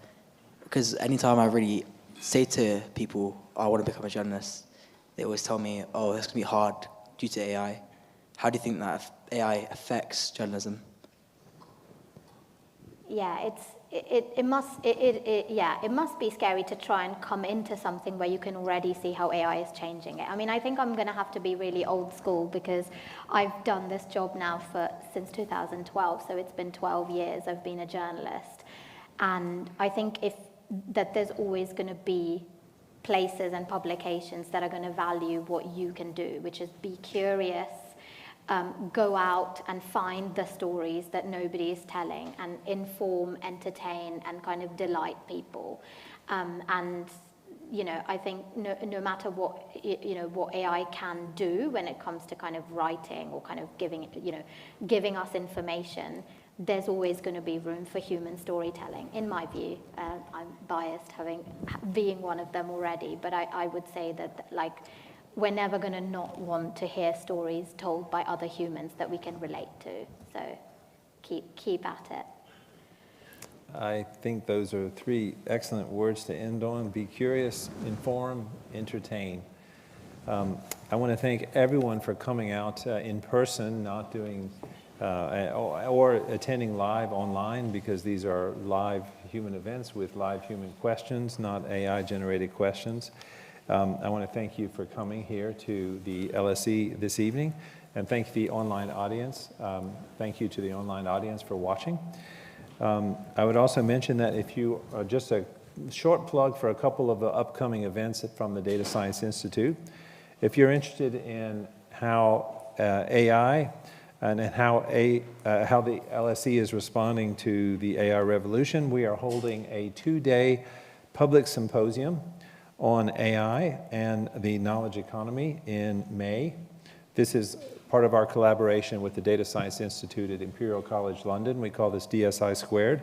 because anytime I really say to people, I want to become a journalist, they always tell me, oh, it's going to be hard due to AI. How do you think that AI affects journalism? Yeah, it must be scary to try and come into something where you can already see how AI is changing it. I mean, I think I'm going to have to be really old school because I've done this job now since 2012, so it's been 12 years I've been a journalist. And I think that there's always going to be places and publications that are going to value what you can do, which is be curious, go out and find the stories that nobody is telling, and inform, entertain, and kind of delight people. And I think no matter what what AI can do when it comes to kind of writing or kind of giving us information, there's always going to be room for human storytelling, in my view. I'm biased, being one of them already, but I would say that like, we're never going to not want to hear stories told by other humans that we can relate to. So keep at it. I think those are 3 excellent words to end on. Be curious, inform, entertain. I want to thank everyone for coming out in person, not doing or attending live online, because these are live human events with live human questions, not AI-generated questions. I want to thank you for coming here to the LSE this evening, and thank the online audience. Thank you to the online audience for watching. I would also mention that if you are just a short plug for a couple of the upcoming events from the Data Science Institute. If you're interested in how AI and how the LSE is responding to the AI revolution, we are holding a 2-day public symposium on AI and the knowledge economy in May. This is part of our collaboration with the Data Science Institute at Imperial College London. We call this DSI Squared.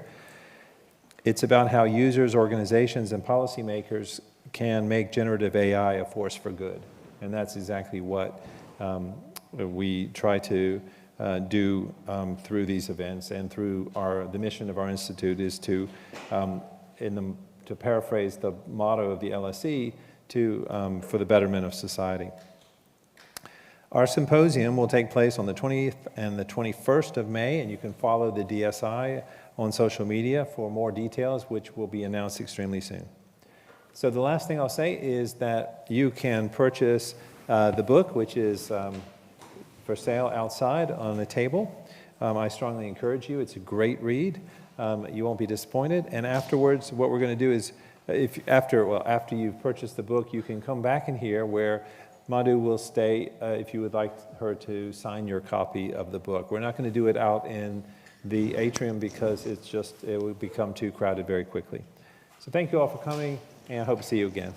It's about how users, organizations, and policymakers can make generative AI a force for good. And that's exactly what we try to do through these events, and through the mission of our institute is to, to paraphrase the motto of the LSE, for the betterment of society. Our symposium will take place on the 20th and the 21st of May, and you can follow the DSI on social media for more details, which will be announced extremely soon. So the last thing I'll say is that you can purchase the book, which is for sale outside on the table. I strongly encourage you. It's a great read. You won't be disappointed. And afterwards, what we're going to do is, after you've purchased the book, you can come back in here where Madhu will stay if you would like her to sign your copy of the book. We're not going to do it out in the atrium because it would become too crowded very quickly. So thank you all for coming, and I hope to see you again.